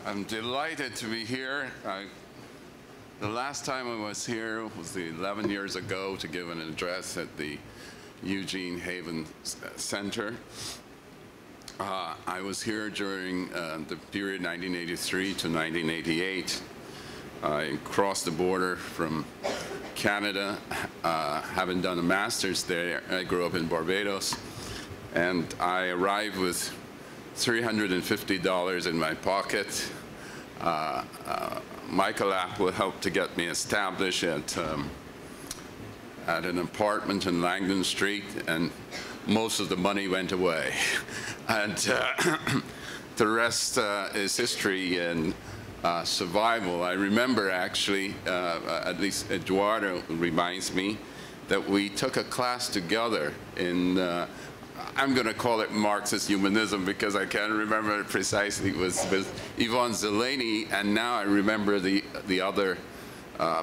I'm delighted to be here. The last time I was here was 11 years ago to give an address at the Eugene Haven Center. I was here during the period 1983 to 1988. I crossed the border from Canada, having done a master's there. I grew up in Barbados, and I arrived with $350 in my pocket. Michael Apple helped to get me established at an apartment in Langdon Street, and most of the money went away. And the rest is history and survival. I remember actually, at least Eduardo reminds me, that we took a class together in, I'm going to call it Marxist humanism because I can't remember it precisely. It was with Yvonne Zeleny, and now I remember the other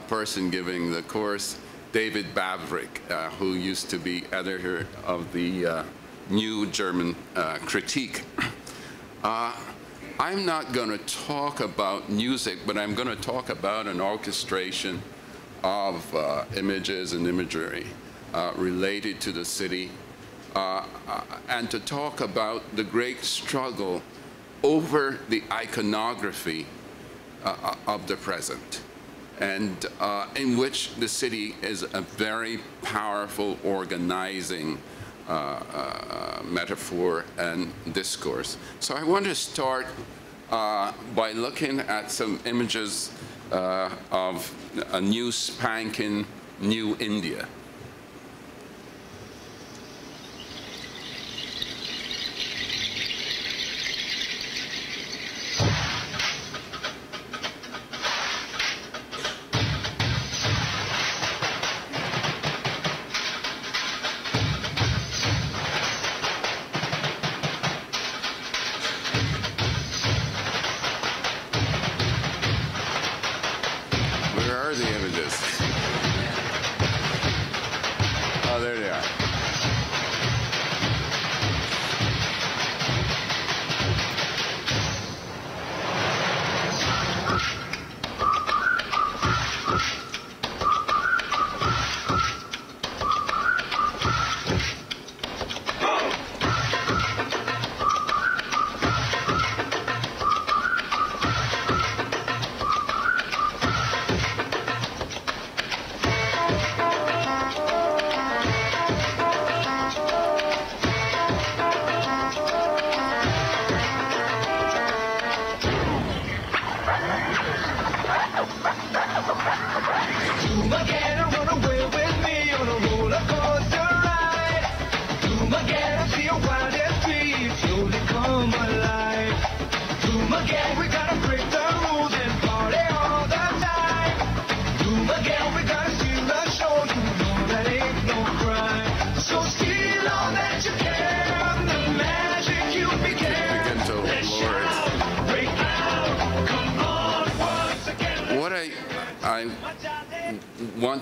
person giving the course, David Bavrick, who used to be editor of the New German Critique. I'm not going to talk about music, but I'm going to talk about an orchestration of images and imagery related to the city, and to talk about the great struggle over the iconography of the present, and in which the city is a very powerful organizing metaphor and discourse. So I want to start by looking at some images of a new spanking new India.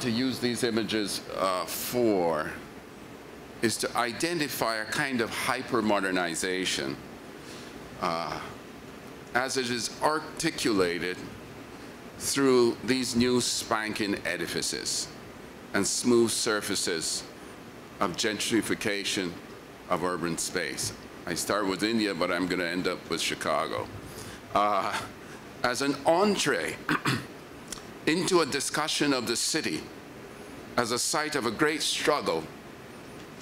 To use these images for is to identify a kind of hyper-modernization as it is articulated through these new spanking edifices and smooth surfaces of gentrification of urban space. I start with India, but I'm going to end up with Chicago. As an entree into a discussion of the city as a site of a great struggle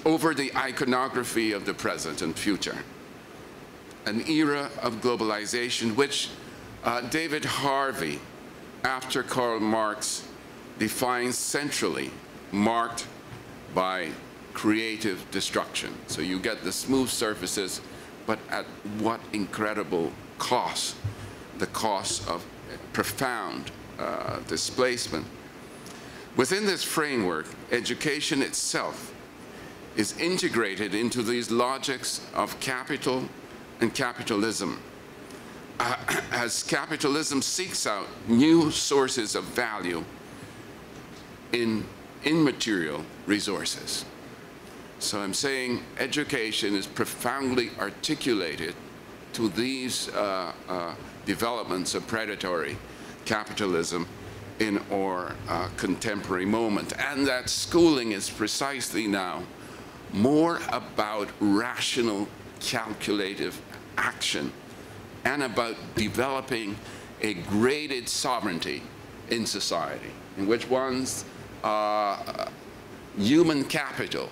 over the iconography of the present and future. An era of globalization which David Harvey, after Karl Marx, defines centrally, marked by creative destruction. So you get the smooth surfaces, but at what incredible cost? The cost of profound displacement. Within this framework, education itself is integrated into these logics of capital and capitalism, as capitalism seeks out new sources of value in immaterial resources. So I'm saying education is profoundly articulated to these developments of predatory capitalism in our contemporary moment, and that schooling is precisely now more about rational, calculative action and about developing a graded sovereignty in society, in which one's human capital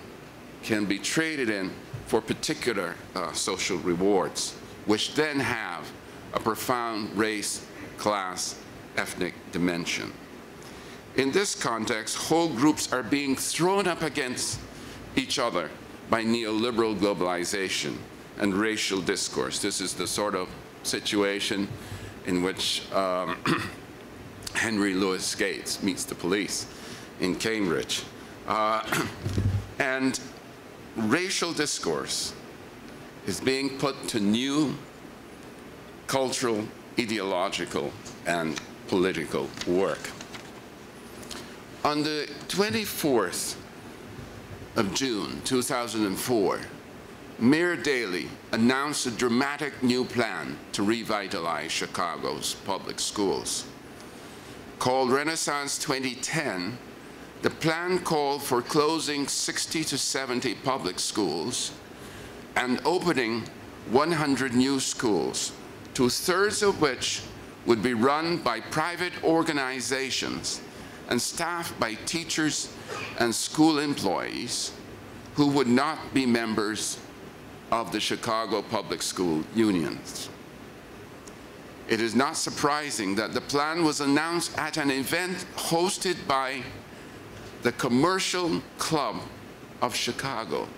can be traded in for particular social rewards, which then have a profound race, class, ethnic dimension. In this context, whole groups are being thrown up against each other by neoliberal globalization and racial discourse. This is the sort of situation in which Henry Louis Gates meets the police in Cambridge. And racial discourse is being put to new cultural, ideological, and political work. On the 24th of June 2004, Mayor Daley announced a dramatic new plan to revitalize Chicago's public schools. Called Renaissance 2010, the plan called for closing 60 to 70 public schools and opening 100 new schools, 2/3 of which would be run by private organizations and staffed by teachers and school employees who would not be members of the Chicago Public School unions. It is not surprising that the plan was announced at an event hosted by the Commercial Club of Chicago,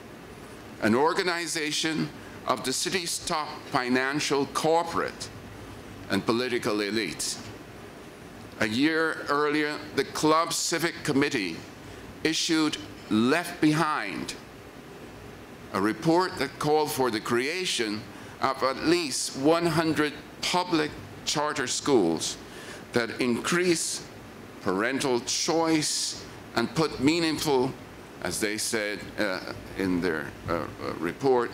an organization of the city's top financial, corporate, and political elites. A year earlier, the club's civic committee issued Left Behind, a report that called for the creation of at least 100 public charter schools that increase parental choice and put meaningful, as they said in their report,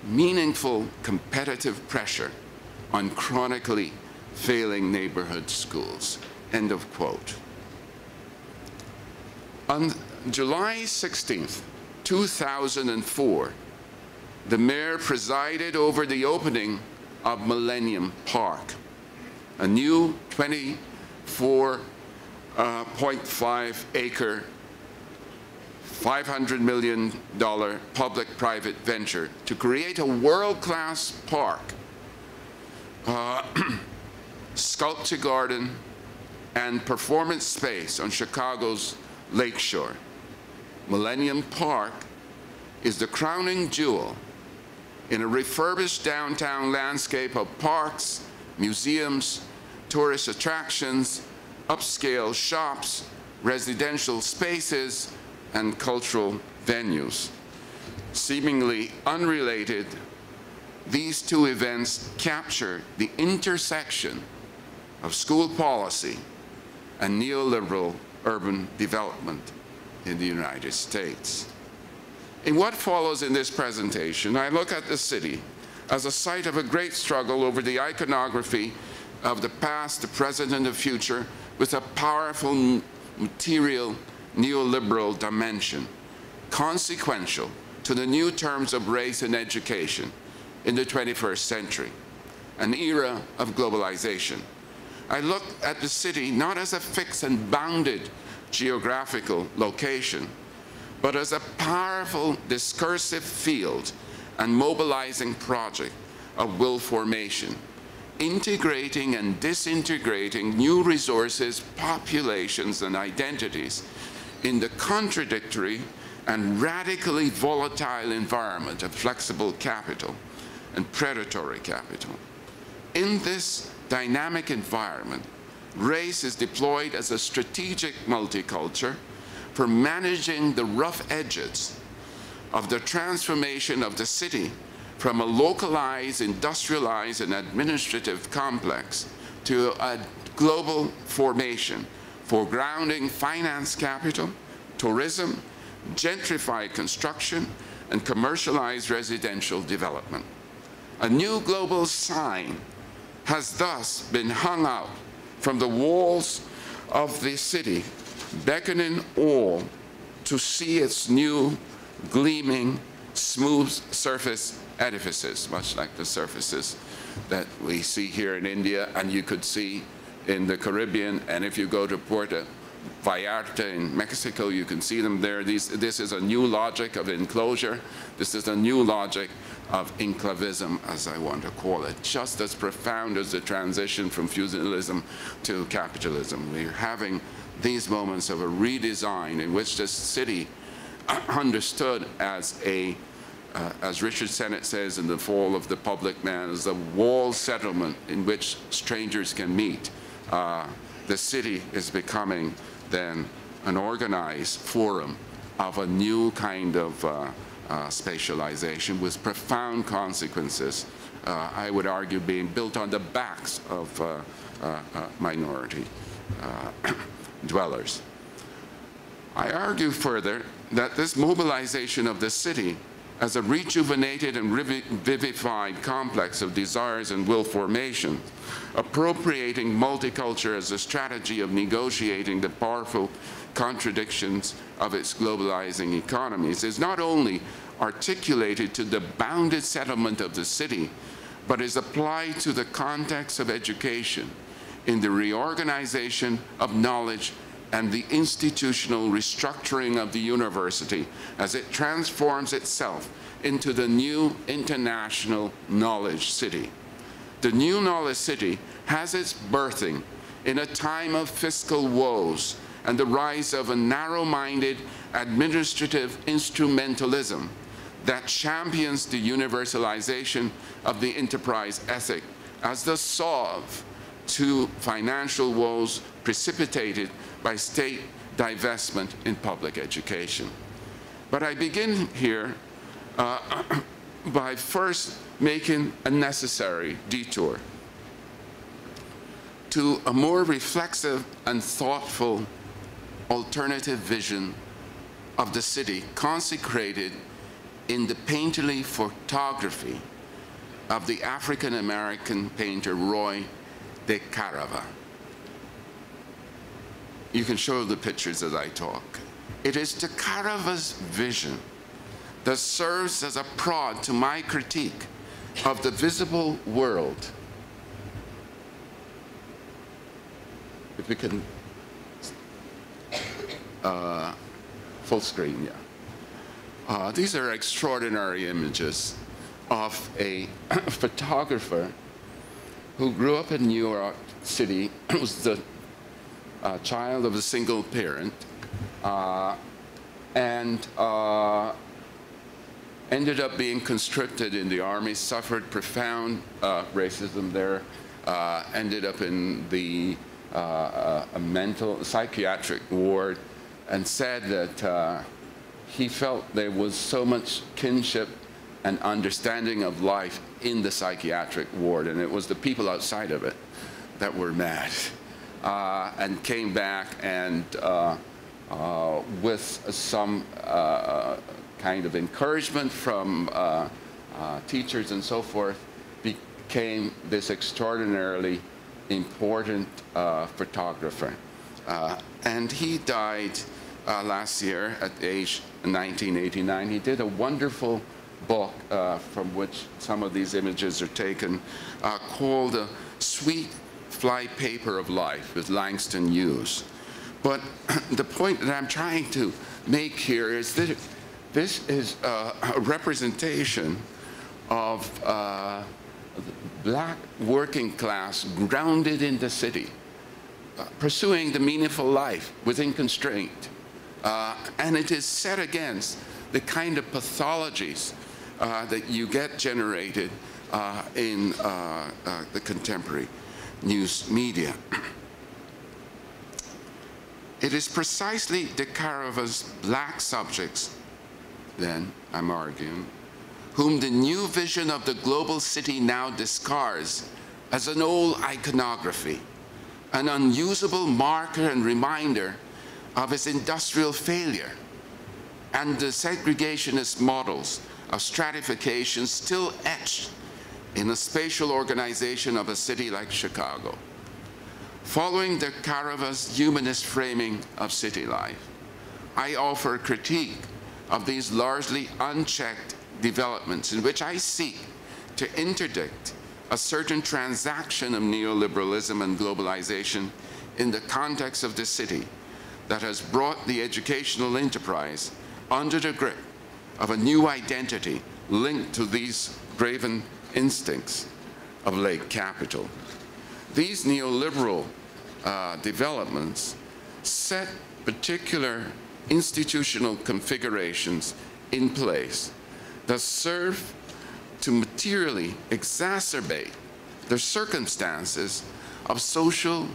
meaningful competitive pressure on chronically failing neighborhood schools. End of quote. On July 16th, 2004, the mayor presided over the opening of Millennium Park, a new 24.5 acre, $500 million public-private venture to create a world-class park, sculpture garden, and performance space on Chicago's lakeshore. Millennium Park is the crowning jewel in a refurbished downtown landscape of parks, museums, tourist attractions, upscale shops, residential spaces, and cultural venues. Seemingly unrelated, these two events capture the intersection of school policy and neoliberal urban development in the United States. In what follows in this presentation, I look at the city as a site of a great struggle over the iconography of the past, the present, and the future, with a powerful material neoliberal dimension, consequential to the new terms of race and education in the 21st century, an era of globalization. I look at the city not as a fixed and bounded geographical location, but as a powerful discursive field and mobilizing project of will formation, integrating and disintegrating new resources, populations, and identities in the contradictory and radically volatile environment of flexible capital and predatory capital. In this dynamic environment, race is deployed as a strategic multiculture for managing the rough edges of the transformation of the city from a localized, industrialized, and administrative complex to a global formation for grounding finance capital, tourism, gentrified construction, and commercialized residential development. A new global sign has thus been hung out from the walls of the city, beckoning all to see its new, gleaming, smooth surface edifices, much like the surfaces that we see here in India and you could see in the Caribbean. And if you go to Puerto Vallarta in Mexico, you can see them there. This is a new logic of enclosure. This is a new logic of enclavism, as I want to call it, just as profound as the transition from feudalism to capitalism. We're having these moments of a redesign in which this city understood as a, as Richard Sennett says in The Fall of the Public Man, as a walled settlement in which strangers can meet. The city is becoming then an organized forum of a new kind of spatialization with profound consequences, I would argue being built on the backs of minority dwellers. I argue further that this mobilization of the city as a rejuvenated and vivified complex of desires and will formation, appropriating multiculture as a strategy of negotiating the powerful contradictions of its globalizing economies, is not only articulated to the bounded settlement of the city, but is applied to the context of education in the reorganization of knowledge and the institutional restructuring of the university as it transforms itself into the new international knowledge city. The new knowledge city has its birthing in a time of fiscal woes and the rise of a narrow-minded administrative instrumentalism that champions the universalization of the enterprise ethic as the solve to financial woes precipitated by state divestment in public education. But I begin here by first making a necessary detour to a more reflexive and thoughtful alternative vision of the city consecrated in the painterly photography of the African-American painter Roy de Carava. You can show the pictures as I talk. It is de Carava's vision that serves as a prod to my critique of the visible world. If we can, full screen, yeah. These are extraordinary images of a photographer who grew up in New York City, was the child of a single parent, and ended up being conscripted in the army, suffered profound racism there, ended up in the a mental psychiatric ward, and said that he felt there was so much kinship and understanding of life in the psychiatric ward, and it was the people outside of it that were mad, and came back and with some kind of encouragement from teachers and so forth, became this extraordinarily important photographer. And he died last year at age 1989. He did a wonderful book from which some of these images are taken, called A Sweet Fly Paper of Life with Langston Hughes. But the point that I'm trying to make here is that this is a representation of black working class grounded in the city, pursuing the meaningful life within constraint. And it is set against the kind of pathologies that you get generated in the contemporary news media. It is precisely de Carava's black subjects, then, I'm arguing, whom the new vision of the global city now discards as an old iconography, an unusable marker and reminder of its industrial failure, and the segregationist models of stratification still etched in the spatial organization of a city like Chicago. Following de Carava's humanist framing of city life, I offer a critique of these largely unchecked developments in which I seek to interdict a certain transaction of neoliberalism and globalization in the context of the city that has brought the educational enterprise under the grip of a new identity linked to these graven instincts of late capital. These neoliberal developments set particular institutional configurations in place that serve to materially exacerbate the circumstances of social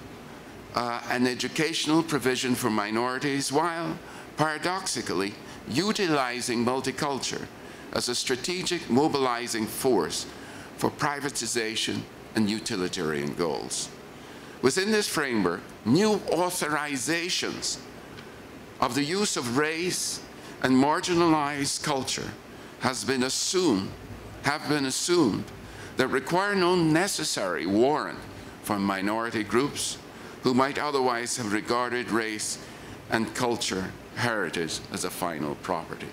and educational provision for minorities, while paradoxically utilizing multiculture as a strategic mobilizing force for privatization and utilitarian goals. Within this framework, new authorizations of the use of race and marginalized culture have been assumed that require no necessary warrant from minority groups who might otherwise have regarded race and culture heritage as a final property.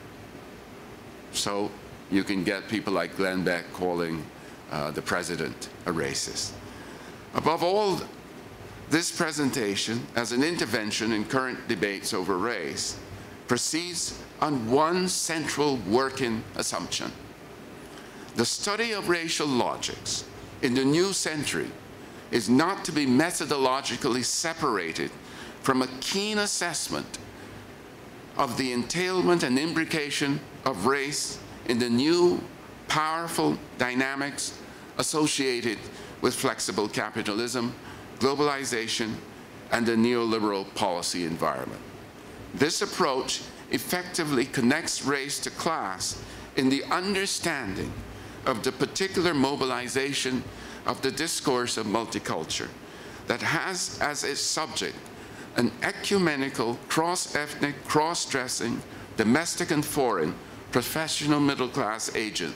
So you can get people like Glenn Beck calling the president a racist. Above all, this presentation, as an intervention in current debates over race, proceeds on one central working assumption. The study of racial logics in the new century is not to be methodologically separated from a keen assessment of the entailment and imbrication of race in the new, powerful dynamics associated with flexible capitalism, globalization, and the neoliberal policy environment. This approach effectively connects race to class in the understanding of the particular mobilization of the discourse of multiculture that has as its subject an ecumenical, cross-ethnic, cross-dressing, domestic and foreign, professional middle-class agent,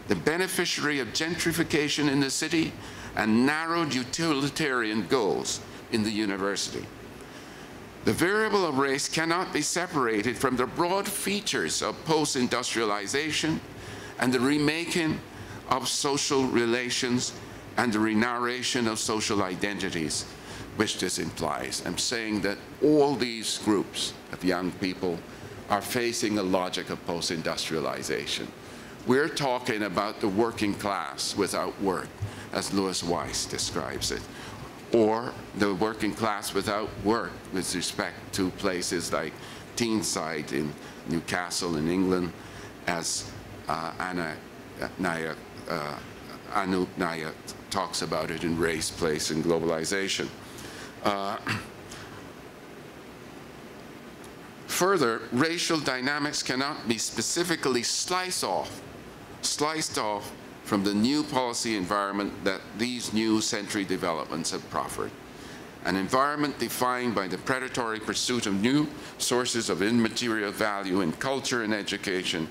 the beneficiary of gentrification in the city and narrowed utilitarian goals in the university. The variable of race cannot be separated from the broad features of post-industrialization and the remaking of social relations and the renarration of social identities, which this implies. I'm saying that all these groups of young people are facing a logic of post-industrialization. We're talking about the working class without work, as Lewis Weiss describes it, or the working class without work with respect to places like Teesside in Newcastle in England, as Anoop Nayak talks about it in Race, Place, and Globalization. Further, racial dynamics cannot be specifically sliced off from the new policy environment that these new century developments have proffered. An environment defined by the predatory pursuit of new sources of immaterial value in culture and education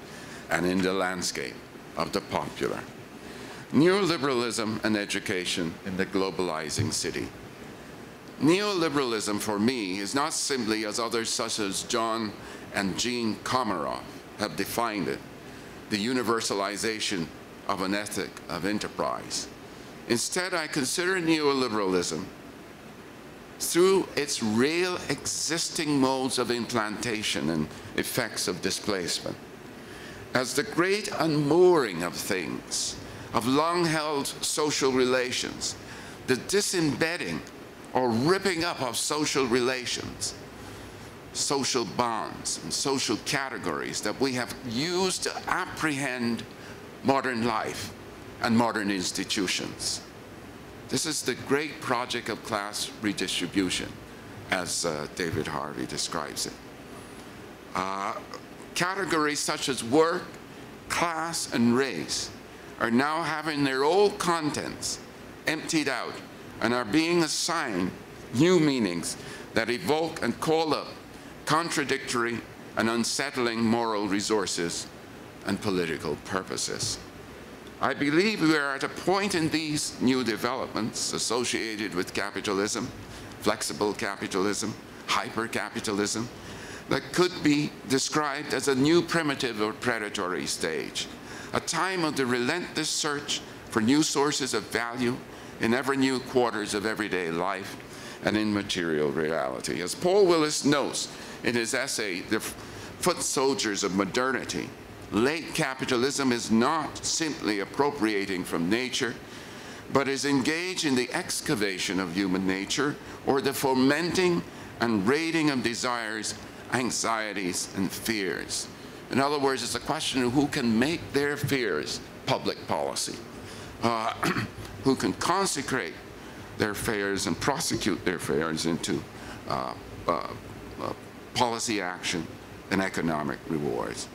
and in the landscape of the popular. Neoliberalism and education in the globalizing city. Neoliberalism for me is not simply, as others such as John and Jean Komaroff have defined it, the universalization of an ethic of enterprise. Instead, I consider neoliberalism through its real existing modes of implantation and effects of displacement as the great unmooring of things, of long-held social relations, the disembedding or ripping up of social relations, social bonds and social categories that we have used to apprehend modern life and modern institutions. This is the great project of class redistribution, as David Harvey describes it. Categories such as work, class, and race are now having their old contents emptied out and are being assigned new meanings that evoke and call up contradictory and unsettling moral resources and political purposes. I believe we are at a point in these new developments associated with capitalism, flexible capitalism, hyper-capitalism, that could be described as a new primitive or predatory stage, a time of the relentless search for new sources of value in ever new quarters of everyday life and in material reality. As Paul Willis notes in his essay, The Foot Soldiers of Modernity, late capitalism is not simply appropriating from nature, but is engaged in the excavation of human nature or the fomenting and raiding of desires, anxieties, and fears. In other words, it's a question of who can make their fears public policy, who can consecrate their fears and prosecute their fears into policy action and economic rewards.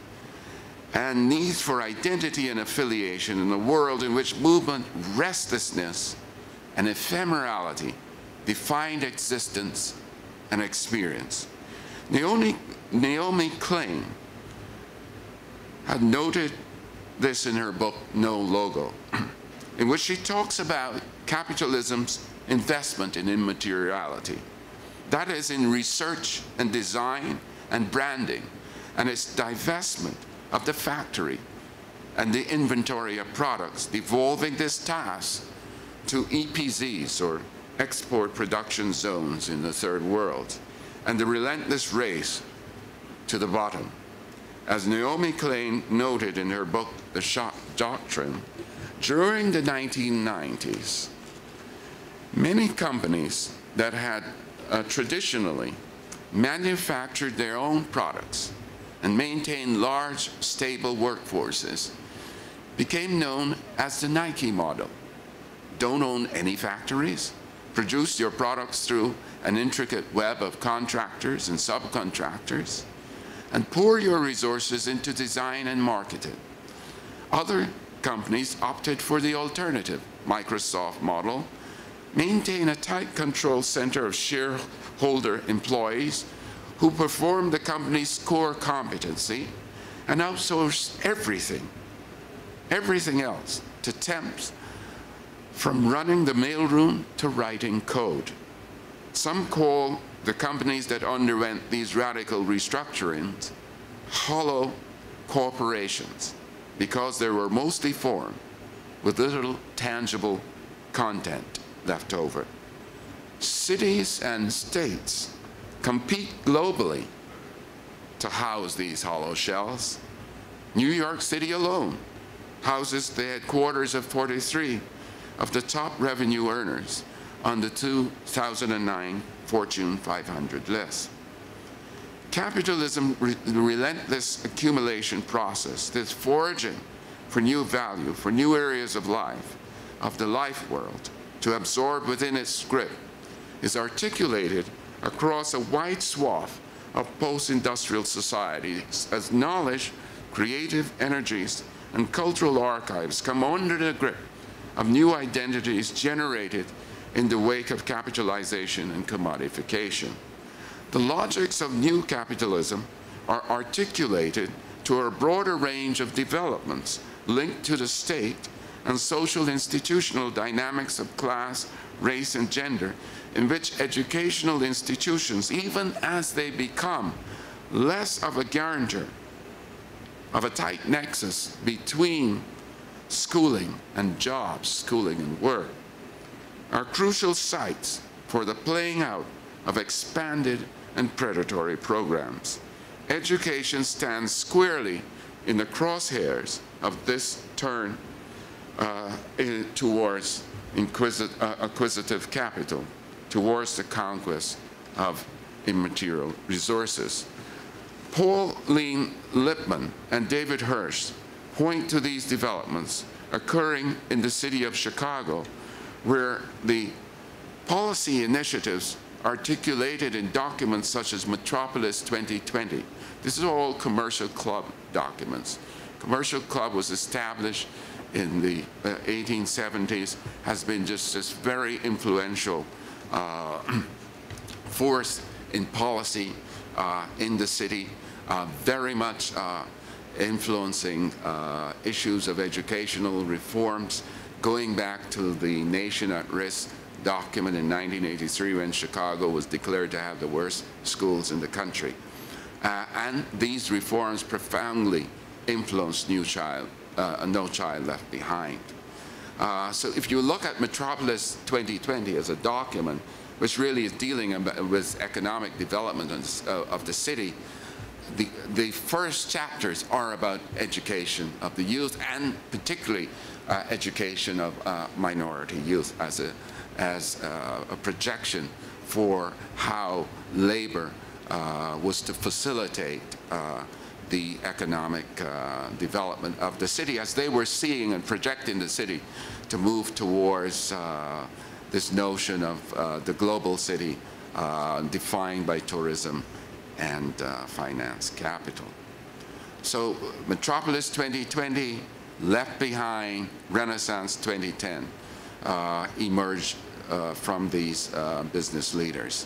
And needs for identity and affiliation in a world in which movement, restlessness, and ephemerality defined existence and experience. Naomi Klein had noted this in her book, No Logo, in which she talks about capitalism's investment in immateriality. That is, in research and design and branding, and its divestment of the factory and the inventory of products, devolving this task to EPZs, or export production zones in the third world, and the relentless race to the bottom. As Naomi Klein noted in her book, The Shock Doctrine, during the 1990s, many companies that had traditionally manufactured their own products and maintained large, stable workforces became known as the Nike model. Don't own any factories, produce your products through an intricate web of contractors and subcontractors, and pour your resources into design and marketing. Other companies opted for the alternative, Microsoft model, maintain a tight control center of shareholder employees who perform the company's core competency and outsource everything else to temps, from running the mailroom to writing code. Some call the companies that underwent these radical restructurings hollow corporations because they were mostly formed with little tangible content left over. Cities and states compete globally to house these hollow shells. New York City alone houses the headquarters of 43 of the top revenue earners on the 2009 Fortune 500 list. Capitalism's relentless accumulation process, this foraging for new value, for new areas of life, of the life world, to absorb within its grip, is articulated across a wide swath of post-industrial societies as knowledge, creative energies, and cultural archives come under the grip of new identities generated in the wake of capitalization and commodification. The logics of new capitalism are articulated to a broader range of developments linked to the state and social institutional dynamics of class, race, and gender, in which educational institutions, even as they become less of a guarantor of a tight nexus between schooling and jobs, schooling and work, are crucial sites for the playing out of expanded and predatory programs. Education stands squarely in the crosshairs of this turn towards acquisitive capital, towards the conquest of immaterial resources. Pauline Lipman and David Hirsch point to these developments occurring in the city of Chicago, where the policy initiatives articulated in documents such as Metropolis 2020. This is all Commercial Club documents. Commercial Club was established in the 1870s, has been just this very influential force in policy in the city, very much influencing issues of educational reforms, going back to the Nation at Risk document in 1983 when Chicago was declared to have the worst schools in the country. And these reforms profoundly influenced No Child Left Behind. So if you look at Metropolis 2020 as a document, which really is dealing with economic development of the city, the first chapters are about education of the youth, and particularly education of minority youth as a projection for how labor was to facilitate the economic development of the city as they were seeing and projecting the city to move towards this notion of the global city defined by tourism and finance capital. So Metropolis 2020, Left Behind, Renaissance 2010 emerged from these business leaders.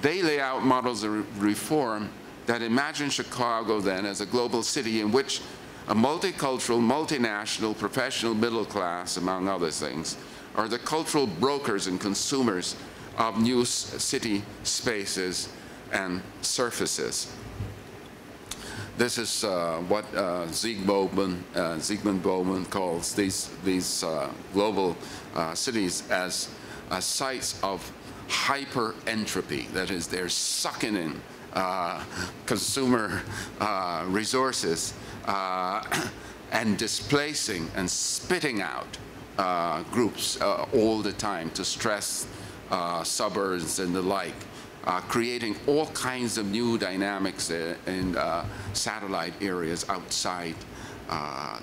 They lay out models of reform that imagine Chicago then as a global city in which a multicultural, multinational, professional middle class, among other things, are the cultural brokers and consumers of new city spaces and surfaces. This is what Zygmunt Bauman calls these global cities as sites of hyper-entropy. That is, they're sucking in consumer resources and displacing and spitting out groups all the time to stress suburbs and the like, creating all kinds of new dynamics in satellite areas outside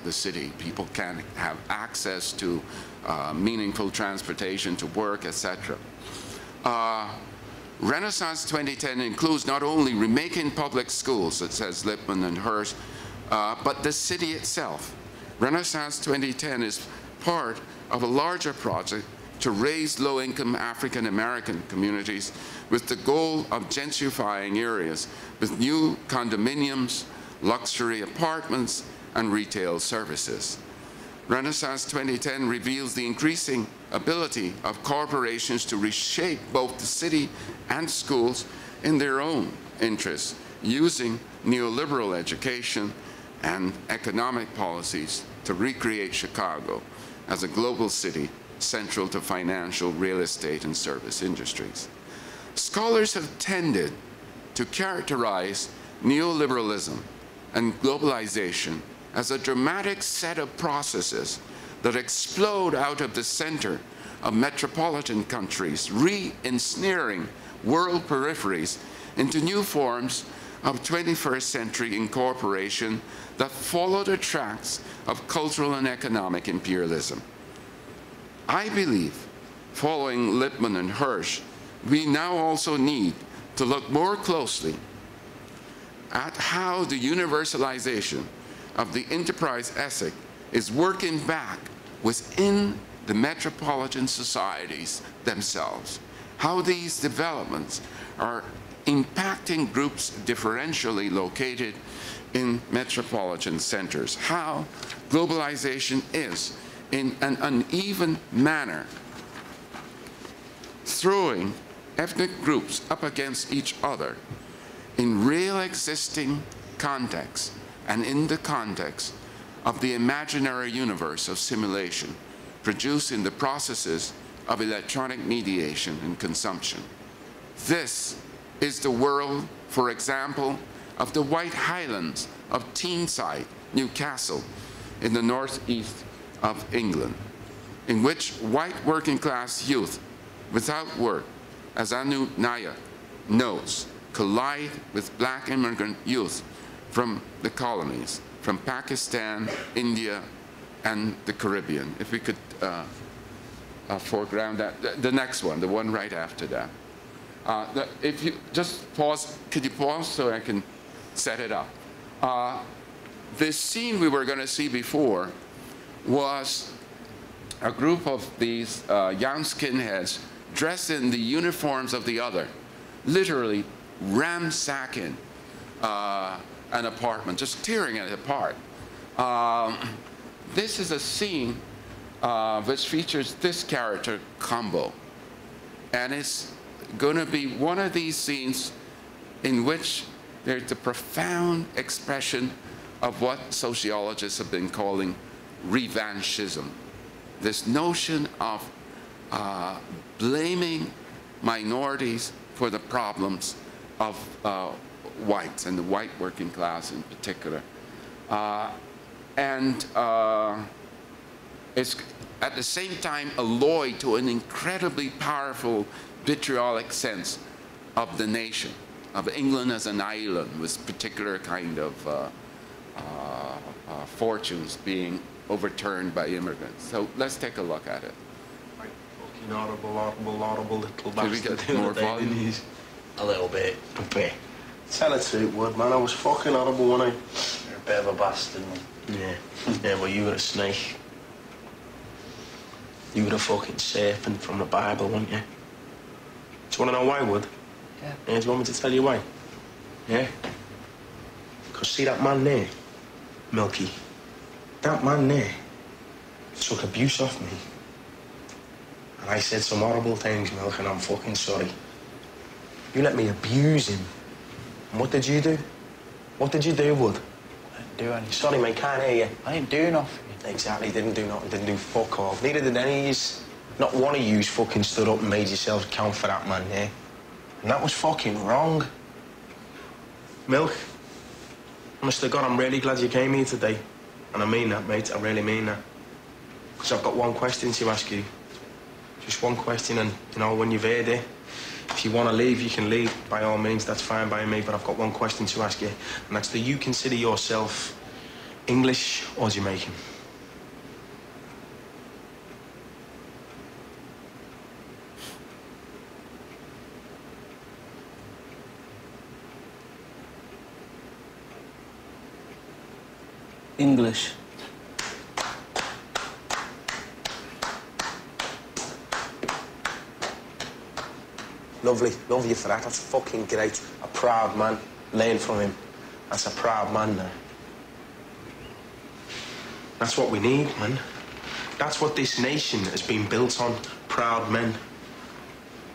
the city. People can't have access to meaningful transportation to work, etc. Renaissance 2010 includes not only remaking public schools, it says Lippmann and Hirsch, but the city itself. Renaissance 2010 is part of a larger project to raise low-income African-American communities with the goal of gentrifying areas with new condominiums, luxury apartments, and retail services. Renaissance 2010 reveals the increasing ability of corporations to reshape both the city and schools in their own interests, using neoliberal education and economic policies to recreate Chicago as a global city central to financial, real estate, and service industries. Scholars have tended to characterize neoliberalism and globalization as a dramatic set of processes that explode out of the center of metropolitan countries, re-ensnaring world peripheries into new forms of 21st century incorporation that follow the tracks of cultural and economic imperialism. I believe, following Lippmann and Hirsch, we now also need to look more closely at how the universalization of the enterprise ethic is working back within the metropolitan societies themselves, how these developments are impacting groups differentially located in metropolitan centers, how globalization is, in an uneven manner, throwing ethnic groups up against each other in real existing contexts and in the context of the imaginary universe of simulation produced in the processes of electronic mediation and consumption. This is the world, for example, of the White Highlands of Teesside, Newcastle, in the northeast of England, in which white working class youth without work, as Anu Nayak notes, collide with black immigrant youth from the colonies, from Pakistan, India, and the Caribbean. If we could foreground that, the next one, the one right after that. If you just pause, could you pause so I can set it up? This scene we were going to see before was a group of these young skinheads dressed in the uniforms of the other, literally ransacking an apartment, just tearing it apart. This is a scene which features this character, Combo. And it's going to be one of these scenes in which there's the profound expression of what sociologists have been calling revanchism. This notion of blaming minorities for the problems of whites, and the white working class in particular. It's at the same time alloyed to an incredibly powerful vitriolic sense of the nation, of England as an island with particular kind of fortunes being overturned by immigrants. So let's take a look at it. Fucking audible little bastard. Can we get more volume? A little bit. A bit. Tell it to it, Wood, man. I was fucking audible, wasn't I? You're a bit of a bastard, man. Yeah. Yeah, well, you were a snake. You were a fucking serpent from the Bible, weren't you? Do you want to know why, Wood? Yeah. Do you want me to tell you why? Yeah? Because see that man there, Milky? That man there took abuse off me. And I said some horrible things, Milk, and I'm fucking sorry. You let me abuse him. And what did you do? What did you do, Wood? I didn't do anything. Sorry, mate, can't hear you. I didn't do nothing. Exactly, didn't do nothing, didn't do fuck all. Neither did any of yous. Not one of yous fucking stood up and made yourselves count for that man, yeah? And that was fucking wrong. Milk, honest to God, I'm really glad you came here today. And I mean that, mate, I really mean that. Because I've got one question to ask you. Just one question, and, you know, when you've heard it, if you want to leave, you can leave. By all means, that's fine by me, but I've got one question to ask you. And that's, do you consider yourself English or Jamaican? English. Lovely. Love you for that. That's fucking great. A proud man. Learn from him. That's a proud man now. That's what we need, man. That's what this nation has been built on. Proud men.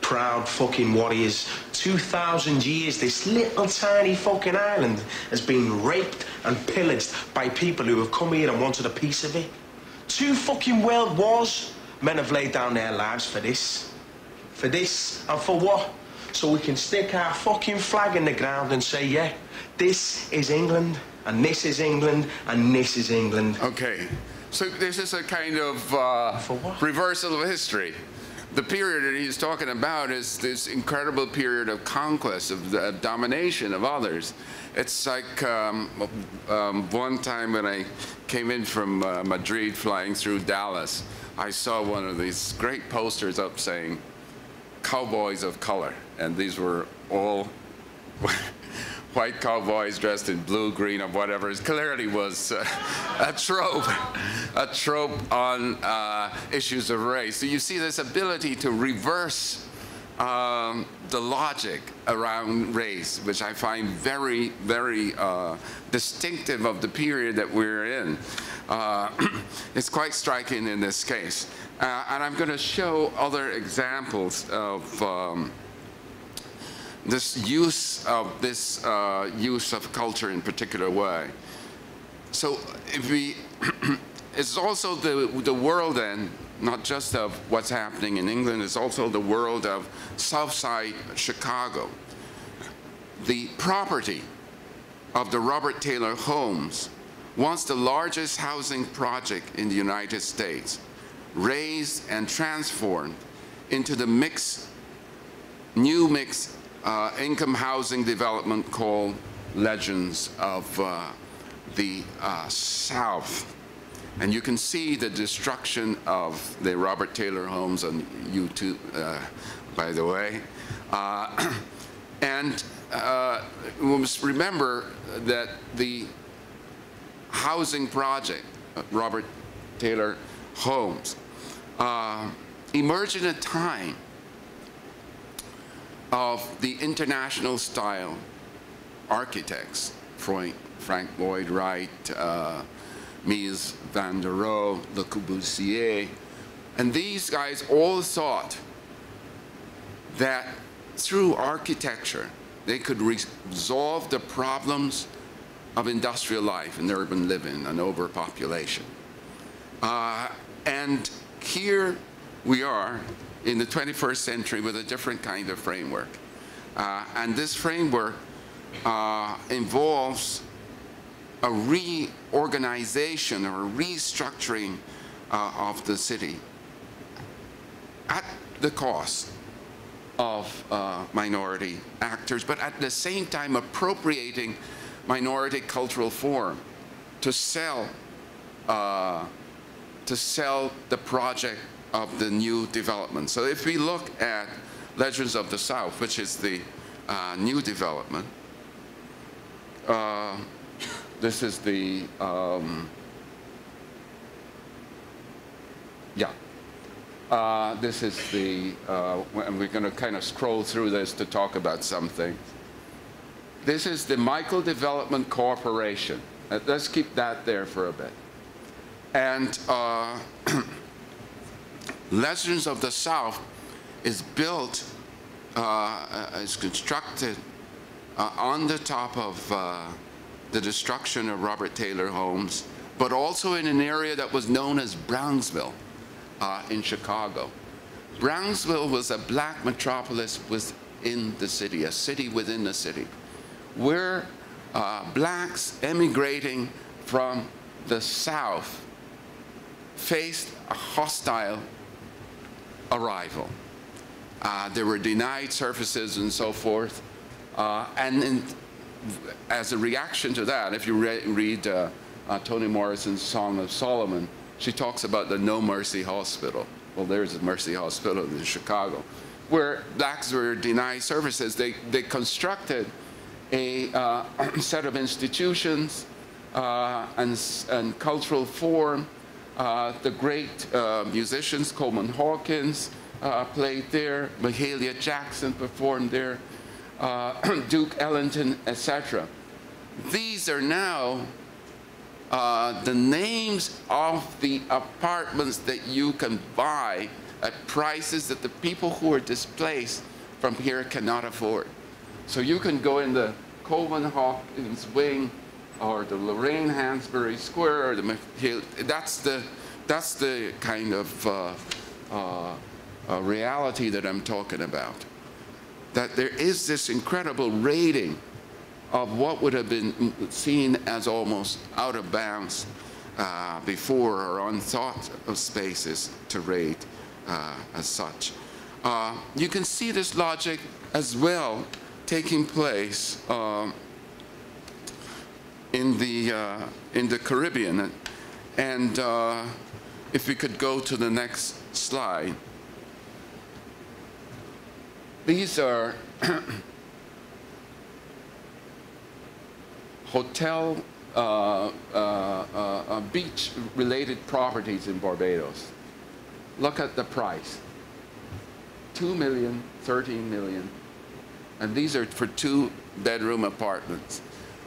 Proud fucking warriors. 2,000 years, this little tiny fucking island has been raped and pillaged by people who have come here and wanted a piece of it. 2 fucking world wars. Men have laid down their lives for this. For this, and for what? So we can stick our fucking flag in the ground and say, yeah, this is England, and this is England, and this is England. Okay, so this is a kind of For what? reversal of history. The period that he's talking about is this incredible period of conquest, of domination of others. It's like one time when I came in from Madrid flying through Dallas, I saw one of these great posters up saying, "Cowboys of color," and these were all white cowboys dressed in blue, green, or whatever. It clearly was a trope on issues of race. So you see this ability to reverse the logic around race, which I find very, very distinctive of the period that we're in. It's quite striking in this case. And I'm going to show other examples of this use of culture in a particular way. So if we, it's also the world then, not just of what's happening in England, it's also the world of Southside Chicago. The property of the Robert Taylor homes, once the largest housing project in the United States, raised and transformed into the new mixed income housing development called Legends of the South. And you can see the destruction of the Robert Taylor homes on YouTube, by the way. And we must remember that the housing project, Robert Taylor homes, emerged in a time of the international style architects, Frank Lloyd Wright, Mies van der Rohe, Le Corbusier, and these guys all thought that through architecture they could resolve the problems of industrial life and urban living and overpopulation. And here we are in the 21st century with a different kind of framework. And this framework involves a reorganization or a restructuring of the city at the cost of minority actors, but at the same time appropriating minority cultural form to sell the project of the new development. So if we look at Legends of the South, which is the new development, this is the, this is the, and we're going to kind of scroll through this to talk about some things. This is the Michael Development Corporation. Let's keep that there for a bit. And Legends of the South is built, is constructed on the top of the destruction of Robert Taylor homes, but also in an area that was known as Brownsville in Chicago. Brownsville was a black metropolis within the city, a city within the city, where blacks emigrating from the South faced a hostile arrival. They were denied services and so forth. As a reaction to that, if you read Toni Morrison's Song of Solomon, she talks about the No Mercy Hospital. Well, there's a Mercy Hospital in Chicago, where blacks were denied services. They constructed a set of institutions and cultural form. The great musicians, Coleman Hawkins, played there. Mahalia Jackson performed there. Duke Ellington, etc. These are now the names of the apartments that you can buy at prices that the people who are displaced from here cannot afford. So you can go in the Coleman Hawkins wing or the Lorraine Hansberry Square, or the that's the kind of reality that I'm talking about. That there is this incredible raiding of what would have been seen as almost out of bounds before, or unthought of spaces to raid as such. You can see this logic as well taking place in the Caribbean. And if we could go to the next slide. These are hotel, beach-related properties in Barbados. Look at the price. 2 million, 13 million. And these are for 2-bedroom apartments.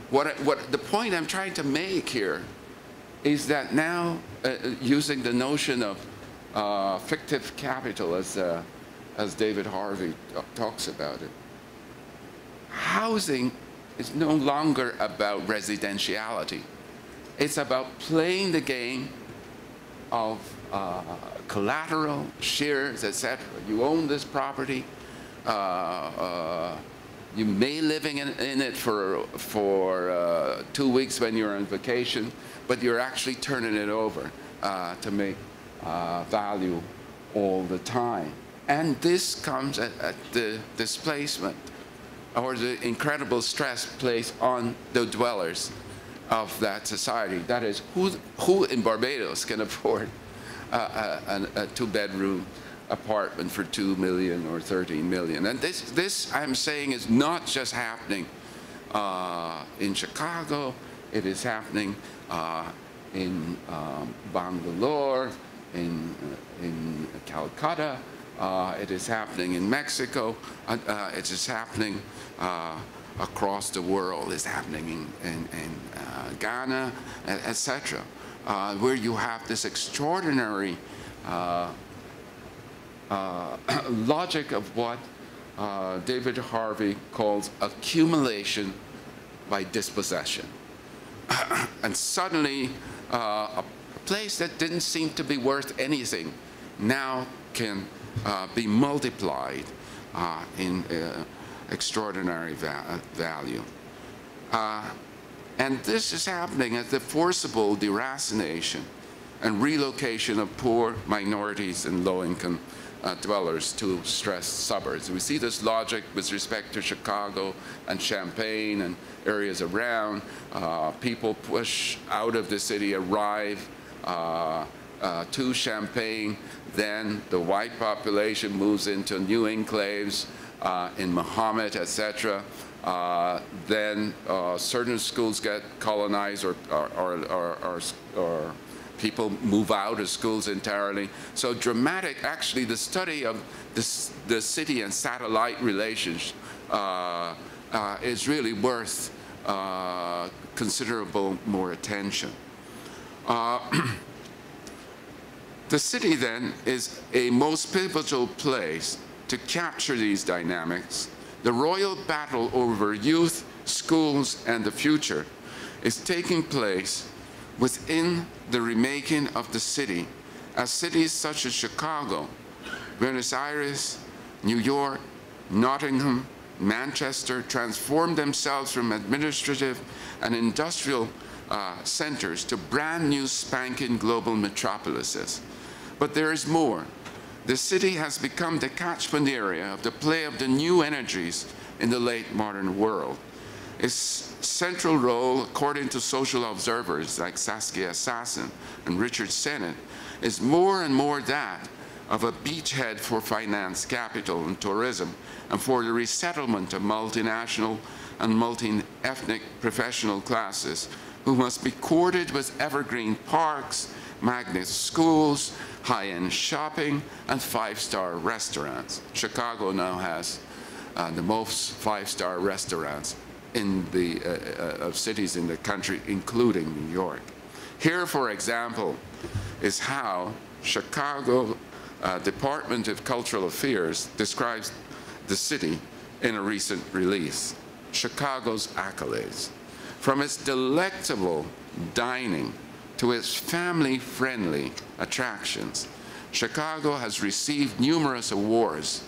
What the point I'm trying to make here is that now, using the notion of fictive capital as David Harvey talks about it, housing is no longer about residentiality. It's about playing the game of collateral, shares, etc. You own this property. You may living in it for 2 weeks when you're on vacation, but you're actually turning it over to make value all the time. And this comes at the displacement or the incredible stress placed on the dwellers of that society. That is, who in Barbados can afford a 2-bedroom apartment for 2 million or 13 million? And this I'm saying is not just happening in Chicago. It is happening in Bangalore, in Calcutta. It is happening in Mexico. It is happening across the world. It's happening in Ghana, etc., where you have this extraordinary logic of what David Harvey calls accumulation by dispossession. And suddenly, a place that didn't seem to be worth anything now can be multiplied in extraordinary value. And this is happening at the forcible deracination and relocation of poor minorities and low-income dwellers to stressed suburbs. We see this logic with respect to Chicago and Champaign and areas around. People push out of the city, arrive to Champaign, then the white population moves into new enclaves in Muhammad, etc. Then certain schools get colonized or people move out of schools entirely. So dramatic, actually, the study of the city and satellite relations is really worth considerable more attention. The city, then, is a most pivotal place to capture these dynamics. The royal battle over youth, schools, and the future is taking place within the remaking of the city, as cities such as Chicago, Buenos Aires, New York, Nottingham, Manchester transform themselves from administrative and industrial centers to brand new spanking global metropolises. But there is more. The city has become the catchment area of the play of the new energies in the late modern world. Its central role, according to social observers like Saskia Sassen and Richard Sennett, is more and more that of a beachhead for finance, capital, and tourism, and for the resettlement of multinational and multi-ethnic professional classes who must be courted with evergreen parks, magnet schools, high-end shopping, and five-star restaurants. Chicago now has the most five-star restaurants in the of cities in the country, including New York. Here, for example, is how Chicago Department of Cultural Affairs describes the city in a recent release. Chicago's accolades. From its delectable dining to its family-friendly attractions, Chicago has received numerous awards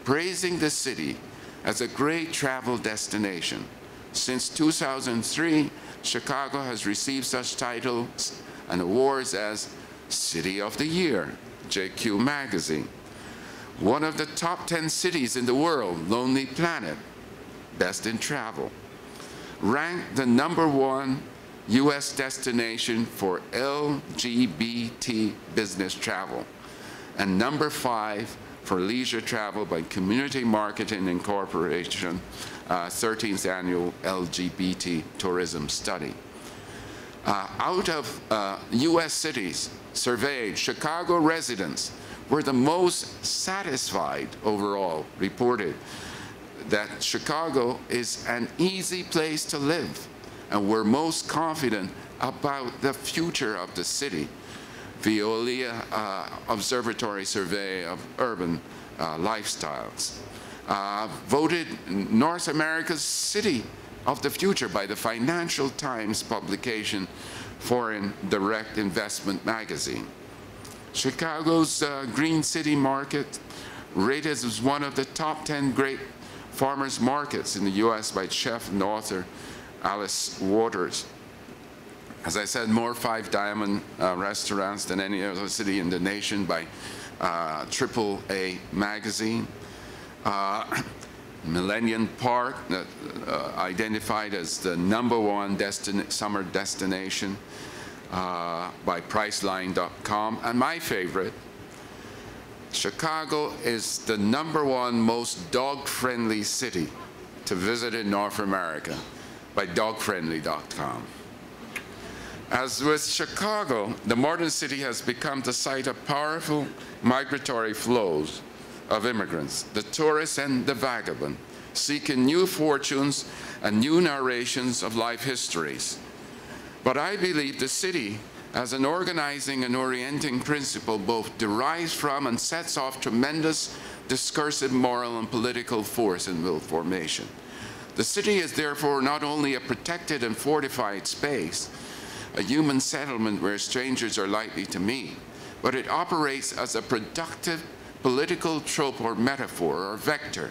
praising the city as a great travel destination. Since 2003, Chicago has received such titles and awards as City of the Year, JQ Magazine, one of the top 10 cities in the world, Lonely Planet, Best in Travel, ranked the #1 U.S. destination for LGBT business travel, and #5 for leisure travel by Community Marketing Incorporation, 13th Annual LGBT Tourism Study. Out of U.S. cities surveyed, Chicago residents were the most satisfied overall, reported that Chicago is an easy place to live, and were most confident about the future of the city. Veolia Observatory Survey of Urban Lifestyles voted North America's City of the Future by the Financial Times publication Foreign Direct Investment Magazine. Chicago's Green City Market, rated as one of the top 10 great farmers markets in the U.S. by chef and author Alice Waters. As I said, more five-diamond restaurants than any other city in the nation by AAA magazine. Millennium Park, identified as the #1 summer destination by Priceline.com. And my favorite, Chicago is the #1 most dog-friendly city to visit in North America by dogfriendly.com. As with Chicago, the modern city has become the site of powerful migratory flows of immigrants, the tourist and the vagabond, seeking new fortunes and new narrations of life histories. But I believe the city, as an organizing and orienting principle, both derives from and sets off tremendous discursive, moral, and political force in will formation. The city is therefore not only a protected and fortified space, a human settlement where strangers are likely to meet, but it operates as a productive political trope or metaphor or vector,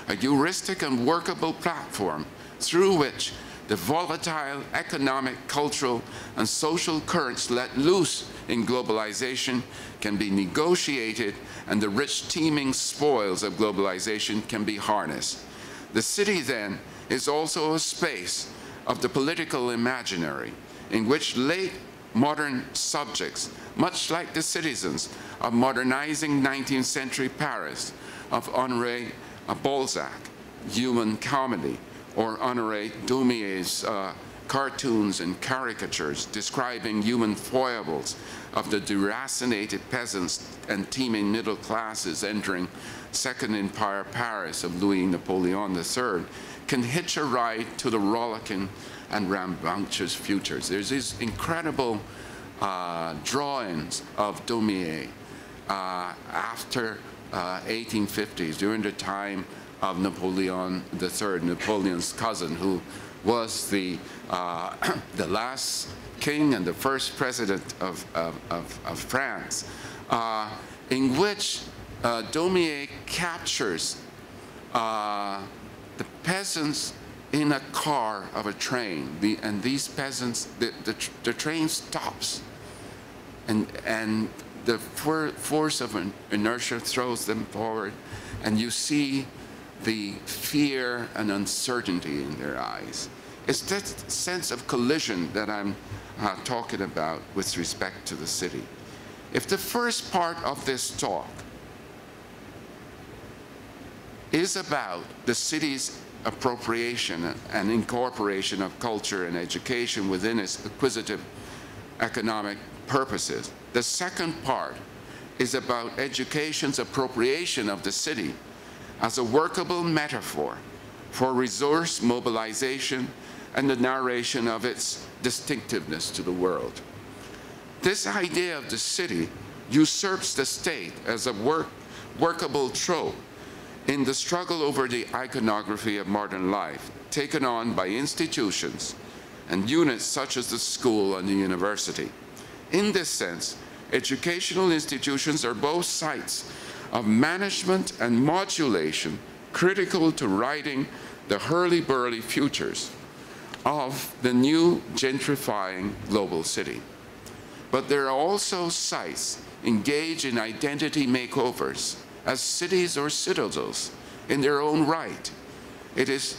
a heuristic and workable platform through which the volatile economic, cultural, and social currents let loose in globalization can be negotiated and the rich teeming spoils of globalization can be harnessed. The city, then, is also a space of the political imaginary in which late modern subjects, much like the citizens of modernizing 19th century Paris, of Honoré Balzac, human comedy, or Honoré Daumier's cartoons and caricatures describing human foibles of the deracinated peasants and teeming middle classes entering Second Empire Paris of Louis Napoleon III, can hitch a ride to the rollicking and rambunctious futures. There's these incredible drawings of Daumier after 1850s, during the time of Napoleon III, Napoleon's cousin, who was the last king and the first president of France, in which Daumier captures the peasants in a car of a train, and these peasants, the train stops, and the force of inertia throws them forward, and you see the fear and uncertainty in their eyes. It's that sense of collision that I'm talking about with respect to the city. If the first part of this talk is about the city's appropriation and incorporation of culture and education within its acquisitive economic purposes, the second part is about education's appropriation of the city as a workable metaphor for resource mobilization and the narration of its distinctiveness to the world. This idea of the city usurps the state as a workable trope in the struggle over the iconography of modern life, taken on by institutions and units such as the school and the university. In this sense, educational institutions are both sites of management and modulation critical to writing the hurly-burly futures of the new gentrifying global city. But there are also sites engaged in identity makeovers as cities or citadels in their own right. It is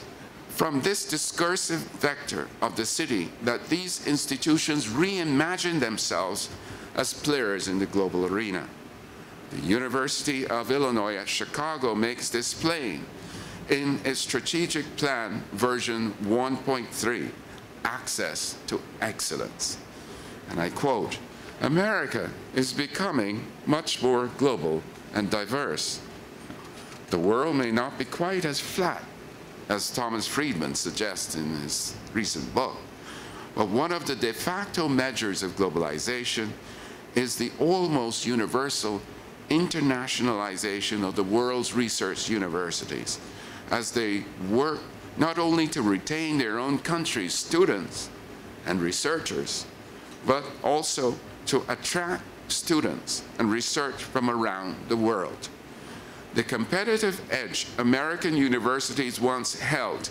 from this discursive vector of the city that these institutions reimagine themselves as players in the global arena. The University of Illinois at Chicago makes this plain in its strategic plan version 1.3, Access to Excellence. And I quote, "America is becoming much more global and diverse. The world may not be quite as flat as Thomas Friedman suggests in his recent book, but one of the de facto measures of globalization is the almost universal internationalization of the world's research universities, as they work not only to retain their own country's students and researchers, but also to attract students and research from around the world. The competitive edge American universities once held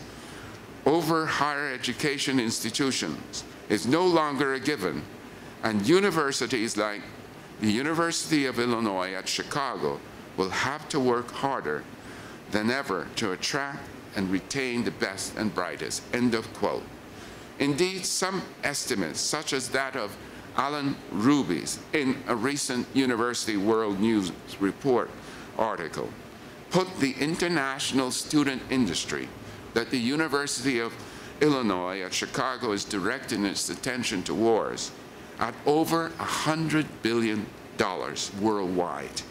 over higher education institutions is no longer a given, and universities like the University of Illinois at Chicago will have to work harder than ever to attract and retain the best and brightest." End of quote. Indeed, some estimates, such as that of Alan Ruby's in a recent University World News Report article, put the international student industry that the University of Illinois at Chicago is directing its attention towards at over $100 billion worldwide,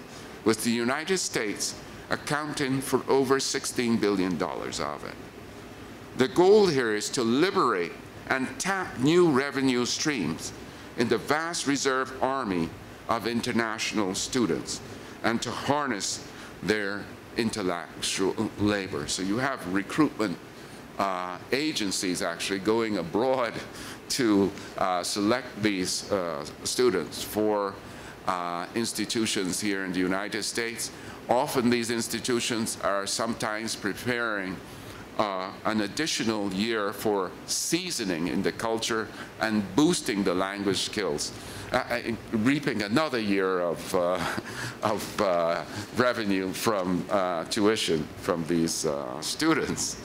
with the United States accounting for over $16 billion of it. The goal here is to liberate and tap new revenue streams in the vast reserve army of international students and to harness their intellectual labor. So you have recruitment agencies actually going abroad to select these students for institutions here in the United States. Often these institutions are sometimes preparing an additional year for seasoning in the culture and boosting the language skills, reaping another year of revenue from tuition from these students.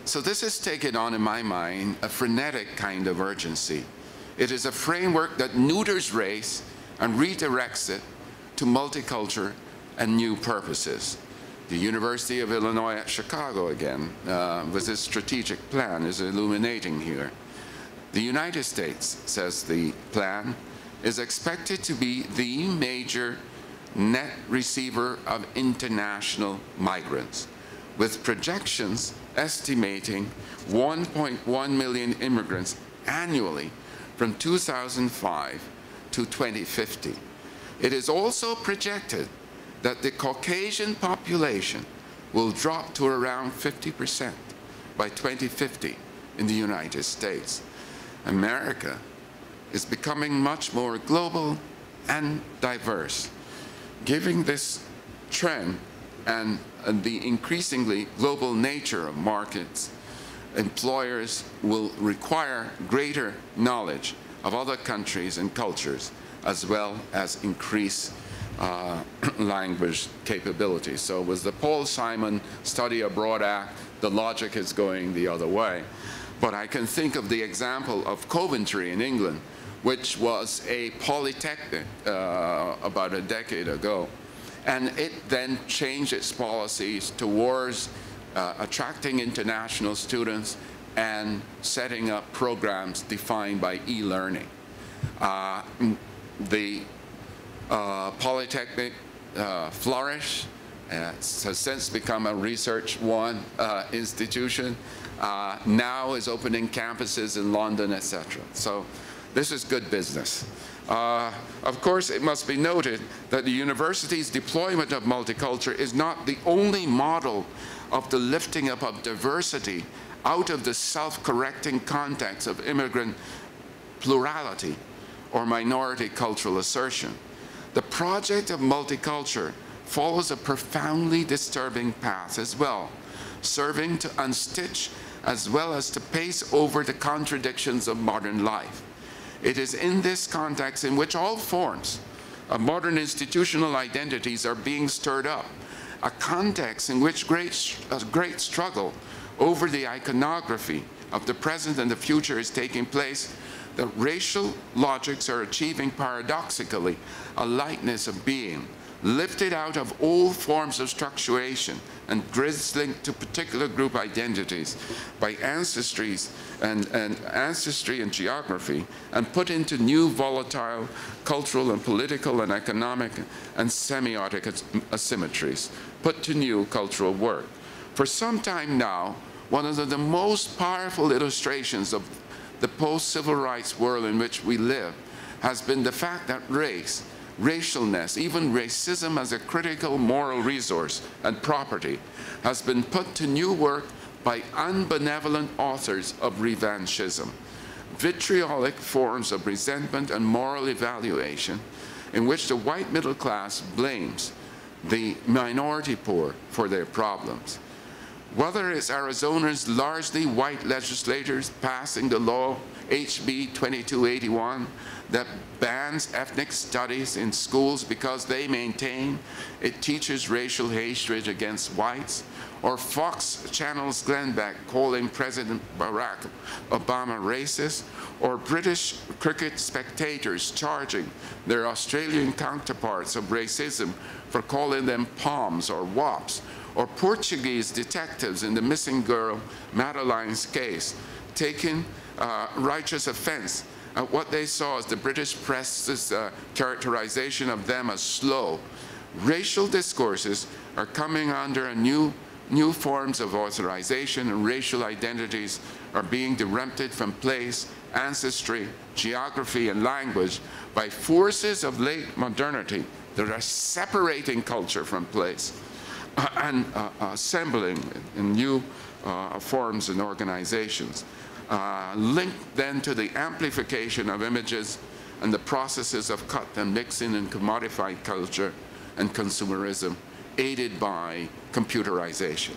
So this has taken on, in my mind, a frenetic kind of urgency. It is a framework that neuters race and redirects it to multicultural and new purposes. The University of Illinois at Chicago, again, with its strategic plan, is illuminating here. The United States, says the plan, is expected to be the major net receiver of international migrants, with projections estimating 1.1 million immigrants annually from 2005 to 2050. It is also projected that the Caucasian population will drop to around 50% by 2050 in the United States. America is becoming much more global and diverse. Given this trend and the increasingly global nature of markets, employers will require greater knowledge of other countries and cultures, as well as increase language capabilities. So with the Paul Simon Study Abroad Act, the logic is going the other way. But I can think of the example of Coventry in England, which was a polytechnic about a decade ago. And it then changed its policies towards attracting international students and setting up programs defined by e-learning. The Polytechnic flourished, has since become a Research One institution, now is opening campuses in London, etc. So this is good business. Of course, it must be noted that the university's deployment of multicultural is not the only model of the lifting up of diversity out of the self-correcting context of immigrant plurality or minority cultural assertion. The project of multicultural follows a profoundly disturbing path as well, serving to unstitch as well as to pace over the contradictions of modern life. It is in this context in which all forms of modern institutional identities are being stirred up, a context in which great struggle over the iconography of the present and the future is taking place, that racial logics are achieving paradoxically a lightness of being, lifted out of old forms of structuration and grids linked to particular group identities by ancestry and geography, and put into new volatile cultural and political and economic and semiotic asymmetries, put to new cultural work. For some time now, one of the most powerful illustrations of the post-civil rights world in which we live has been the fact that race, racialness, even racism as a critical moral resource and property, has been put to new work by unbenevolent authors of revanchism, vitriolic forms of resentment and moral evaluation in which the white middle class blames the minority poor for their problems. Whether it's Arizona's largely white legislators passing the law HB 2281 that bans ethnic studies in schools because they maintain it teaches racial hatred against whites, or Fox Channel's Glenn Beck calling President Barack Obama racist, or British cricket spectators charging their Australian counterparts of racism for calling them POMs or WAPs, or Portuguese detectives in the missing girl Madeline's case taking righteous offense what they saw as the British press's characterization of them as slow. Racial discourses are coming under a new forms of authorization, and racial identities are being directed from place, ancestry, geography, and language by forces of late modernity that are separating culture from place and assembling in new forms and organizations. Linked then to the amplification of images and the processes of cut and mixing and commodified culture and consumerism, aided by computerization.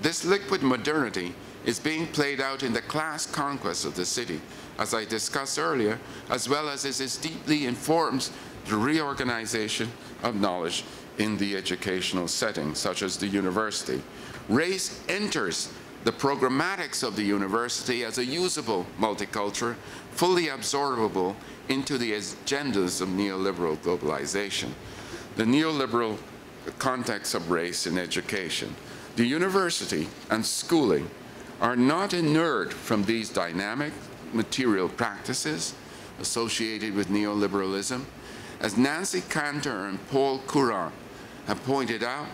This liquid modernity is being played out in the class conquest of the city, as I discussed earlier, as well as it deeply informs the reorganization of knowledge in the educational setting, such as the university. Race enters the programmatics of the university as a usable multicultural, fully absorbable into the agendas of neoliberal globalization. The neoliberal context of race in education. The university and schooling are not inured from these dynamic material practices associated with neoliberalism. As Nancy Cantor and Paul Courant have pointed out,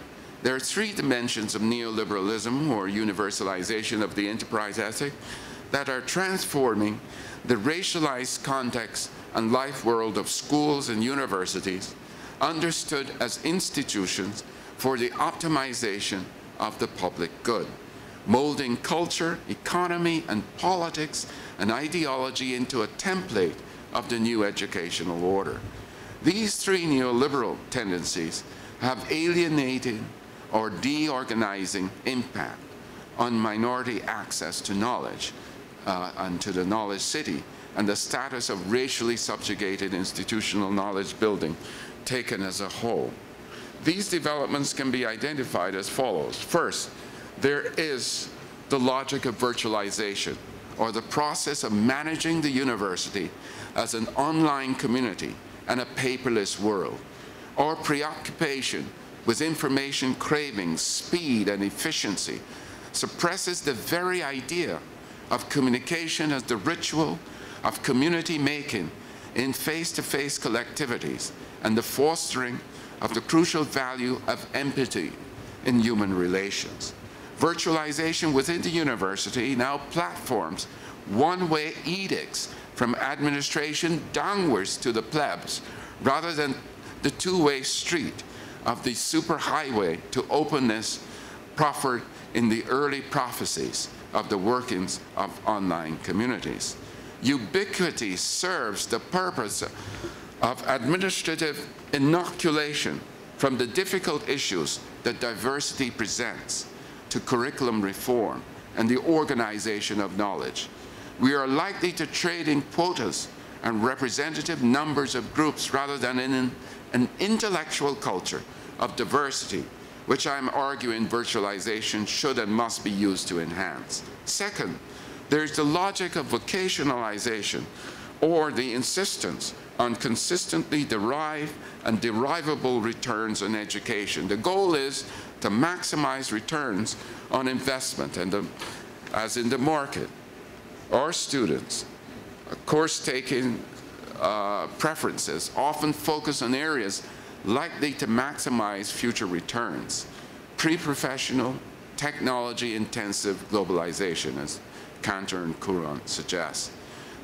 there are three dimensions of neoliberalism, or universalization of the enterprise ethic, that are transforming the racialized context and life world of schools and universities, understood as institutions for the optimization of the public good, molding culture, economy, and politics and ideology into a template of the new educational order. These three neoliberal tendencies have alienated or deorganizing impact on minority access to knowledge and to the knowledge city, and the status of racially subjugated institutional knowledge building taken as a whole. These developments can be identified as follows. First, there is the logic of virtualization, or the process of managing the university as an online community and a paperless world, or preoccupation with information cravings, speed, and efficiency suppresses the very idea of communication as the ritual of community making in face-to-face collectivities and the fostering of the crucial value of empathy in human relations. Virtualization within the university now platforms one-way edicts from administration downwards to the plebs, rather than the two-way street of the superhighway to openness proffered in the early prophecies of the workings of online communities. Ubiquity serves the purpose of administrative inoculation from the difficult issues that diversity presents to curriculum reform and the organization of knowledge. We are likely to trade in quotas and representative numbers of groups rather than in an intellectual culture of diversity, which I'm arguing virtualization should and must be used to enhance. Second, there's the logic of vocationalization, or the insistence on consistently derived and derivable returns on education. The goal is to maximize returns on investment, and as in the market. Our students, course-taking preferences often focus on areas likely to maximize future returns. Pre-professional, technology-intensive globalization, as Cantor and Courant suggest.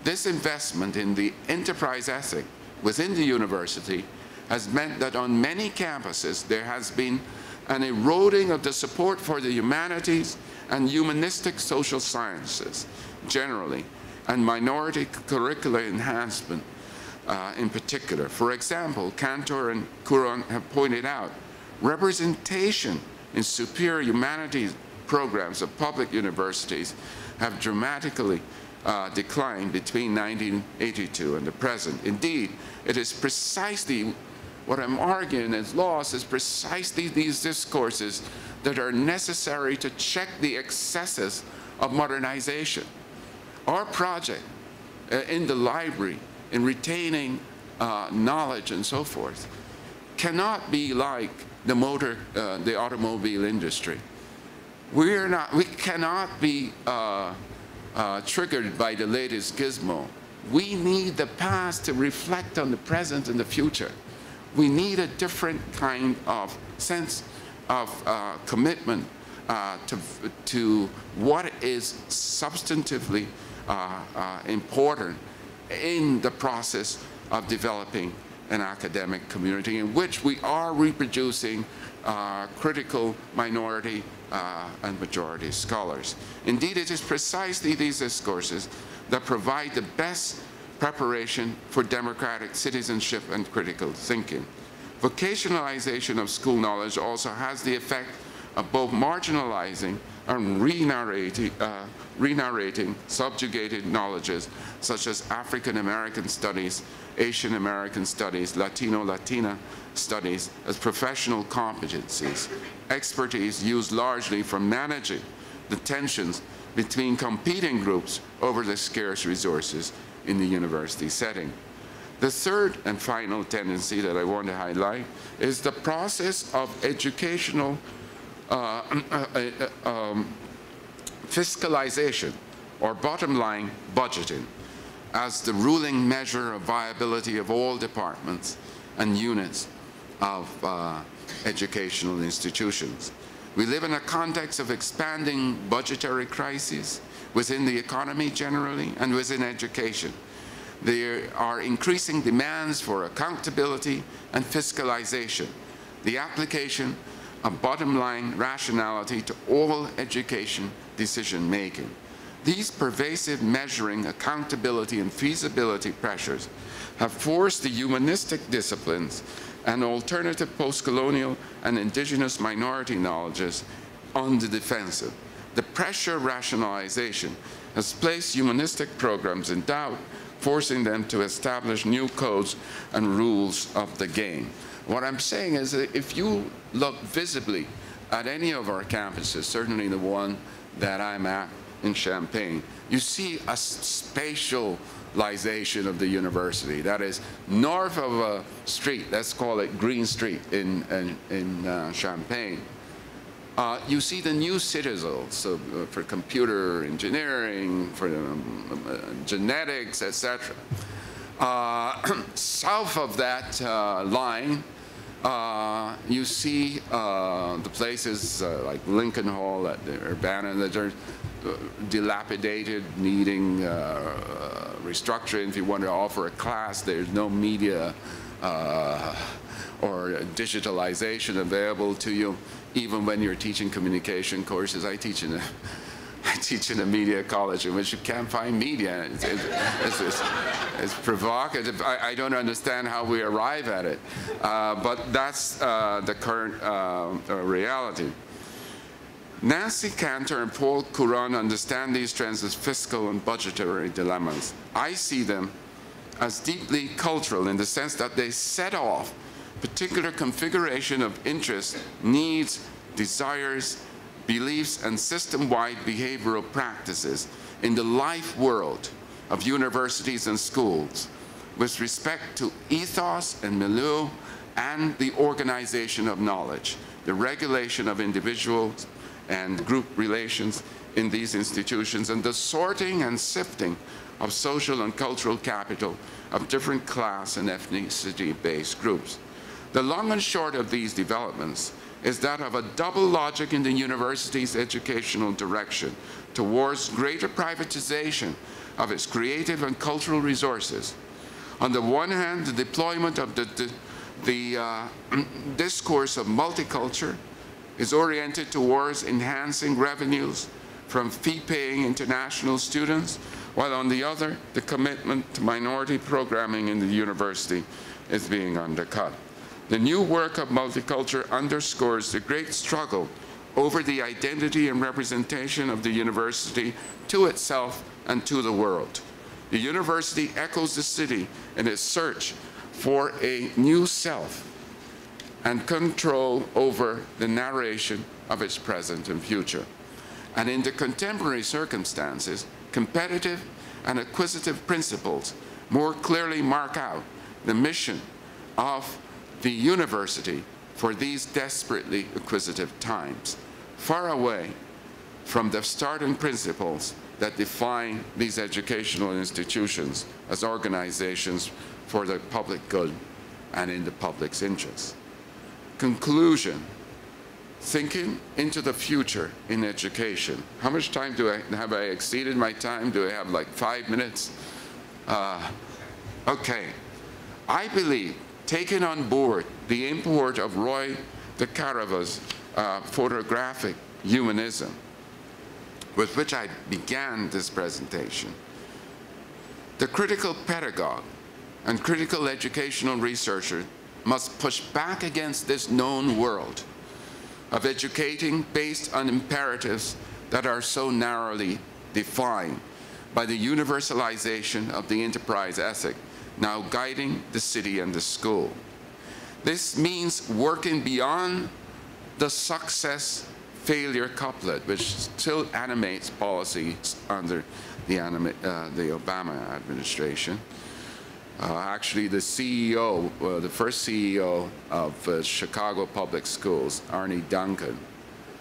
This investment in the enterprise ethic within the university has meant that on many campuses there has been an eroding of the support for the humanities and humanistic social sciences generally, and minority curricular enhancement in particular. For example, Cantor and Courant have pointed out, representation in superior humanities programs of public universities have dramatically declined between 1982 and the present. Indeed, it is precisely what I'm arguing is lost is precisely these discourses that are necessary to check the excesses of modernization. Our project in the library, in retaining knowledge and so forth, cannot be like the automobile industry. We cannot be triggered by the latest gizmo. We need the past to reflect on the present and the future. We need a different kind of sense of commitment to what is substantively important in the process of developing an academic community in which we are reproducing critical minority and majority scholars. Indeed, it is precisely these discourses that provide the best preparation for democratic citizenship and critical thinking. Vocationalization of school knowledge also has the effect of both marginalizing and re-narrating subjugated knowledges such as African American studies, Asian American studies, Latino-Latina studies as professional competencies, expertise used largely for managing the tensions between competing groups over the scarce resources in the university setting. The third and final tendency that I want to highlight is the process of educational fiscalization, or bottom line budgeting, as the ruling measure of viability of all departments and units of educational institutions. We live in a context of expanding budgetary crises within the economy generally and within education. There are increasing demands for accountability and fiscalization, the application of bottom-line rationality to all education decision-making. These pervasive measuring, accountability, and feasibility pressures have forced the humanistic disciplines and alternative post-colonial and indigenous minority knowledges on the defensive. The pressure rationalization has placed humanistic programs in doubt, forcing them to establish new codes and rules of the game. What I'm saying is that if you look visibly at any of our campuses, certainly the one that I'm at in Champaign, you see a spatialization of the university. That is, north of a street, let's call it Green Street in Champaign, you see the new citadels for computer engineering, for genetics, etc. South of that line, you see the places like Lincoln Hall at the Urbana that are dilapidated, needing restructuring. If you want to offer a class, there's no media or digitalization available to you, even when you're teaching communication courses. I teach in a media college in which you can't find media. It's provocative. I don't understand how we arrive at it, but that's the current reality. Nancy Cantor and Paul Couron understand these trends as fiscal and budgetary dilemmas. I see them as deeply cultural in the sense that they set off particular configuration of interests, needs, desires, beliefs, and system-wide behavioral practices in the life world of universities and schools with respect to ethos and milieu and the organization of knowledge, the regulation of individuals and group relations in these institutions, and the sorting and sifting of social and cultural capital of different class and ethnicity-based groups. The long and short of these developments is that of a double logic in the university's educational direction towards greater privatization of its creative and cultural resources. On the one hand, the deployment of the discourse of multiculture is oriented towards enhancing revenues from fee-paying international students, while on the other, the commitment to minority programming in the university is being undercut. The new work of multiculture underscores the great struggle over the identity and representation of the university to itself and to the world. The university echoes the city in its search for a new self and control over the narration of its present and future. And in the contemporary circumstances, competitive and acquisitive principles more clearly mark out the mission of the university for these desperately acquisitive times, far away from the starting principles that define these educational institutions as organizations for the public good and in the public's interest. Conclusion, thinking into the future in education. How much time have I exceeded my time? Do I have like 5 minutes? Okay. I believe, taking on board the import of Roy de Carava's photographic humanism, with which I began this presentation, the critical pedagogue and critical educational researcher must push back against this known world of educating based on imperatives that are so narrowly defined by the universalization of the enterprise ethic now guiding the city and the school. This means working beyond the success-failure couplet, which still animates policies under the Obama administration. Actually, the CEO, the first CEO of Chicago Public Schools, Arne Duncan,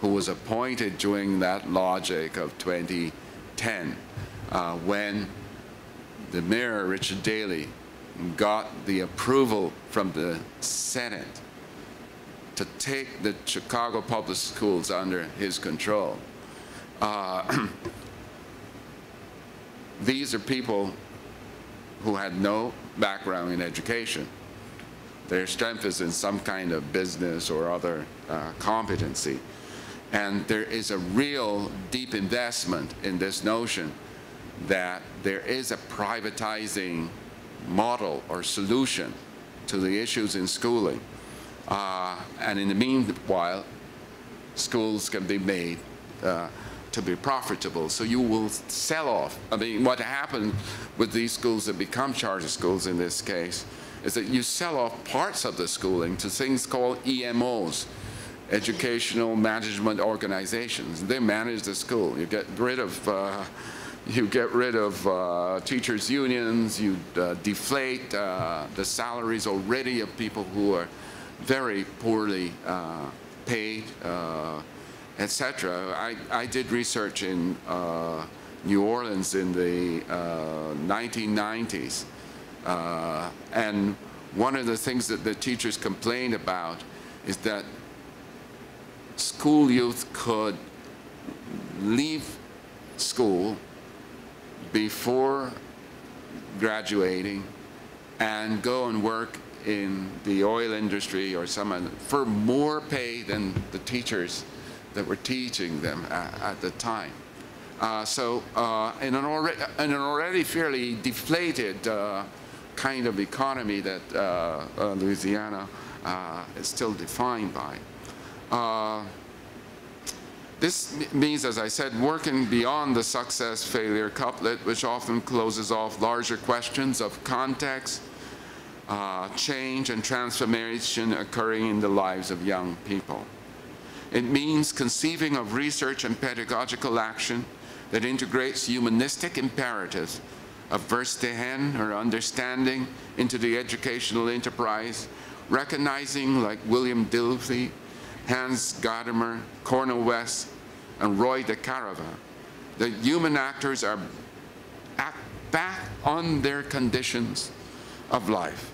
who was appointed during that logic of 2010, when the mayor, Richard Daley, got the approval from the Senate to take the Chicago Public Schools under his control. These are people who had no background in education. Their strength is in some kind of business or other competency. And there is a real deep investment in this notion that there is a privatizing model or solution to the issues in schooling. And in the meanwhile, schools can be made to be profitable. So you will sell off. I mean, what happened with these schools that become charter schools in this case is that you sell off parts of the schooling to things called EMOs, educational management organizations. They manage the school. You get rid of teachers' unions. You deflate the salaries already of people who are very poorly paid, etc. I did research in New Orleans in the 1990s, and one of the things that the teachers complained about is that school youth could leave school before graduating and go and work in the oil industry or some for more pay than the teachers that were teaching them at the time. So in an already fairly deflated kind of economy that Louisiana is still defined by. This means, as I said, working beyond the success-failure couplet, which often closes off larger questions of context, change and transformation occurring in the lives of young people. It means conceiving of research and pedagogical action that integrates humanistic imperatives of verstehen, or understanding, into the educational enterprise, recognizing, like William Dilthey, Hans Gadamer, Cornel West, and Roy de Carava, that human actors are back on their conditions of life.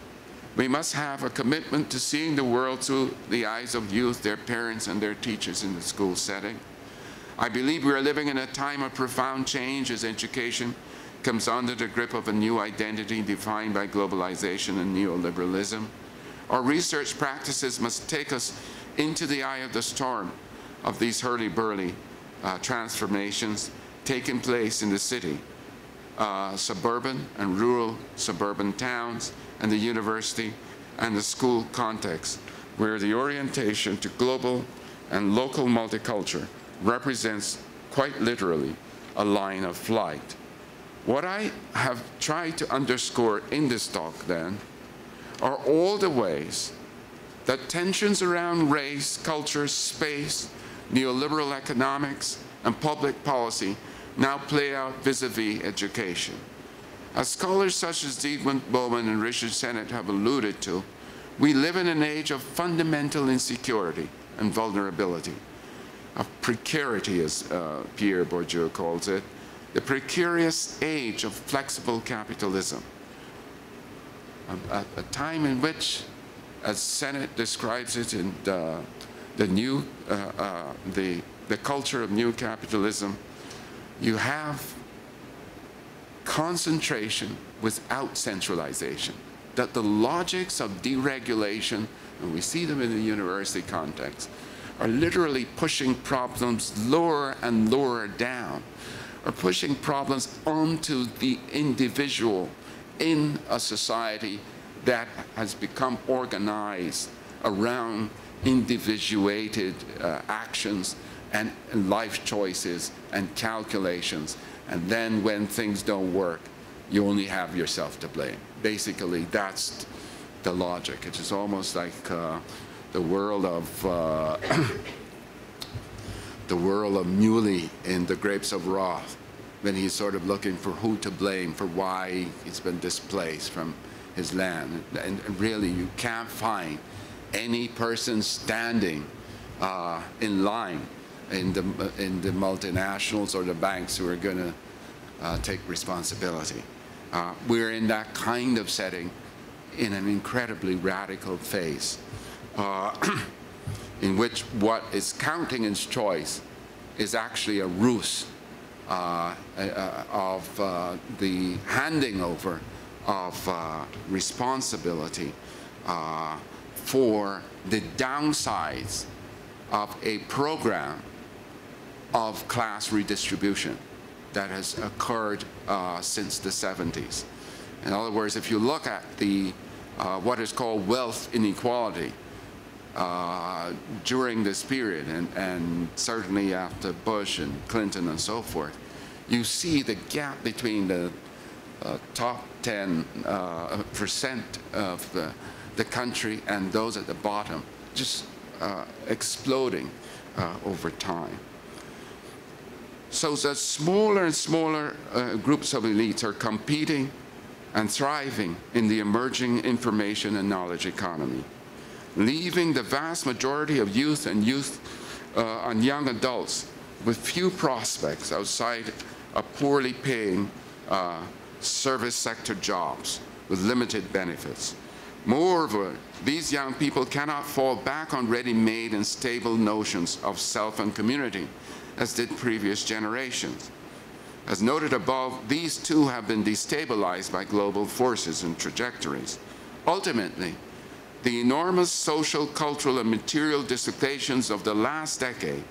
We must have a commitment to seeing the world through the eyes of youth, their parents, and their teachers in the school setting. I believe we are living in a time of profound change as education comes under the grip of a new identity defined by globalization and neoliberalism. Our research practices must take us into the eye of the storm of these hurly-burly transformations taking place in the city, suburban and rural suburban towns, and the university and the school context, where the orientation to global and local multicultural represents quite literally a line of flight. What I have tried to underscore in this talk then are all the ways that tensions around race, culture, space, neoliberal economics, and public policy now play out vis-a-vis education. As scholars such as Dietmund Bowman and Richard Sennett have alluded to, we live in an age of fundamental insecurity and vulnerability, of precarity, as Pierre Bourdieu calls it, the precarious age of flexible capitalism, a time in which, as Sennett describes it in the culture of new capitalism, you have concentration without centralization, that the logics of deregulation, and we see them in the university context, are literally pushing problems lower and lower down, or pushing problems onto the individual in a society that has become organized around individuated actions and life choices and calculations. And then when things don't work, you only have yourself to blame. Basically, that's the logic. It is almost like the world of Muley in The Grapes of Wrath, when he's sort of looking for who to blame for why he's been displaced from his land. And really, you can't find any person standing in line in the multinationals or the banks who are going to take responsibility. We're in that kind of setting in an incredibly radical phase, in which what is counting as choice is actually a ruse of the handing over of responsibility for the downsides of a program of class redistribution that has occurred since the 70s. In other words, if you look at the what is called wealth inequality during this period, and certainly after Bush and Clinton and so forth, you see the gap between the top 10% of the country and those at the bottom just exploding over time. So the smaller and smaller groups of elites are competing and thriving in the emerging information and knowledge economy, leaving the vast majority of youth and young adults with few prospects outside of poorly paying service sector jobs with limited benefits. Moreover, these young people cannot fall back on ready-made and stable notions of self and community, as did previous generations. As noted above, these too have been destabilized by global forces and trajectories. Ultimately, the enormous social, cultural, and material dislocations of the last decade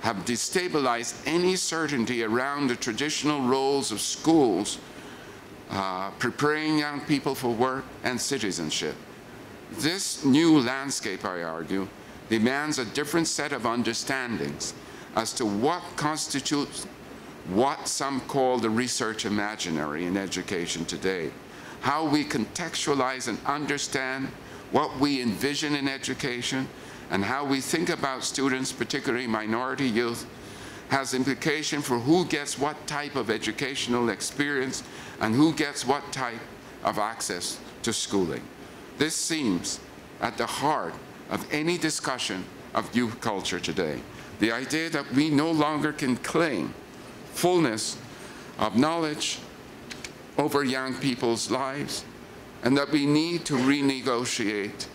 have destabilized any certainty around the traditional roles of schools, preparing young people for work and citizenship. This new landscape, I argue, demands a different set of understandings as to what constitutes what some call the research imaginary in education today, how we contextualize and understand what we envision in education, and how we think about students, particularly minority youth, has implication for who gets what type of educational experience and who gets what type of access to schooling. This seems at the heart of any discussion of youth culture today. The idea that we no longer can claim fullness of knowledge over young people's lives, and that we need to renegotiate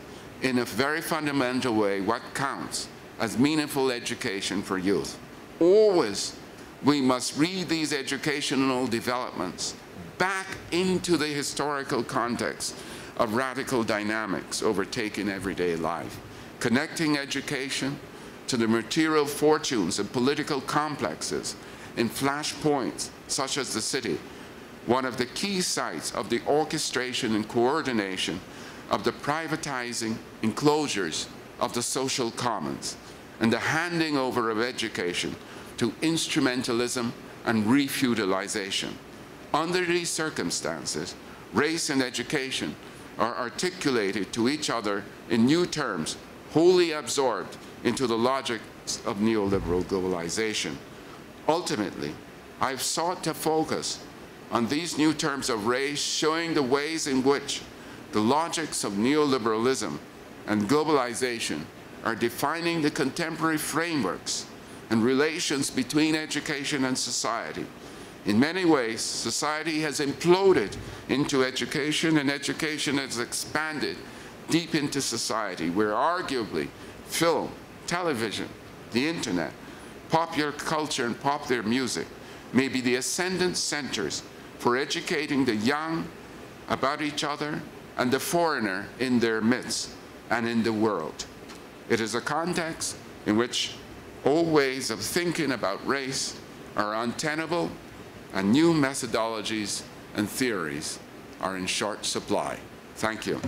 in a very fundamental way what counts as meaningful education for youth. Always, we must read these educational developments back into the historical context of radical dynamics overtaking everyday life, connecting education to the material fortunes and political complexes in flashpoints such as the city, one of the key sites of the orchestration and coordination of the privatizing enclosures of the social commons and the handing over of education to instrumentalism and refeudalization. Under these circumstances, race and education are articulated to each other in new terms, wholly absorbed into the logic of neoliberal globalization. Ultimately, I've sought to focus on these new terms of race, showing the ways in which the logics of neoliberalism and globalization are defining the contemporary frameworks and relations between education and society, In many ways, society has imploded into education, and education has expanded deep into society, where arguably film, television, the internet, popular culture, and popular music may be the ascendant centers for educating the young about each other and the foreigner in their midst and in the world. It is a context in which old ways of thinking about race are untenable, and new methodologies and theories are in short supply. Thank you.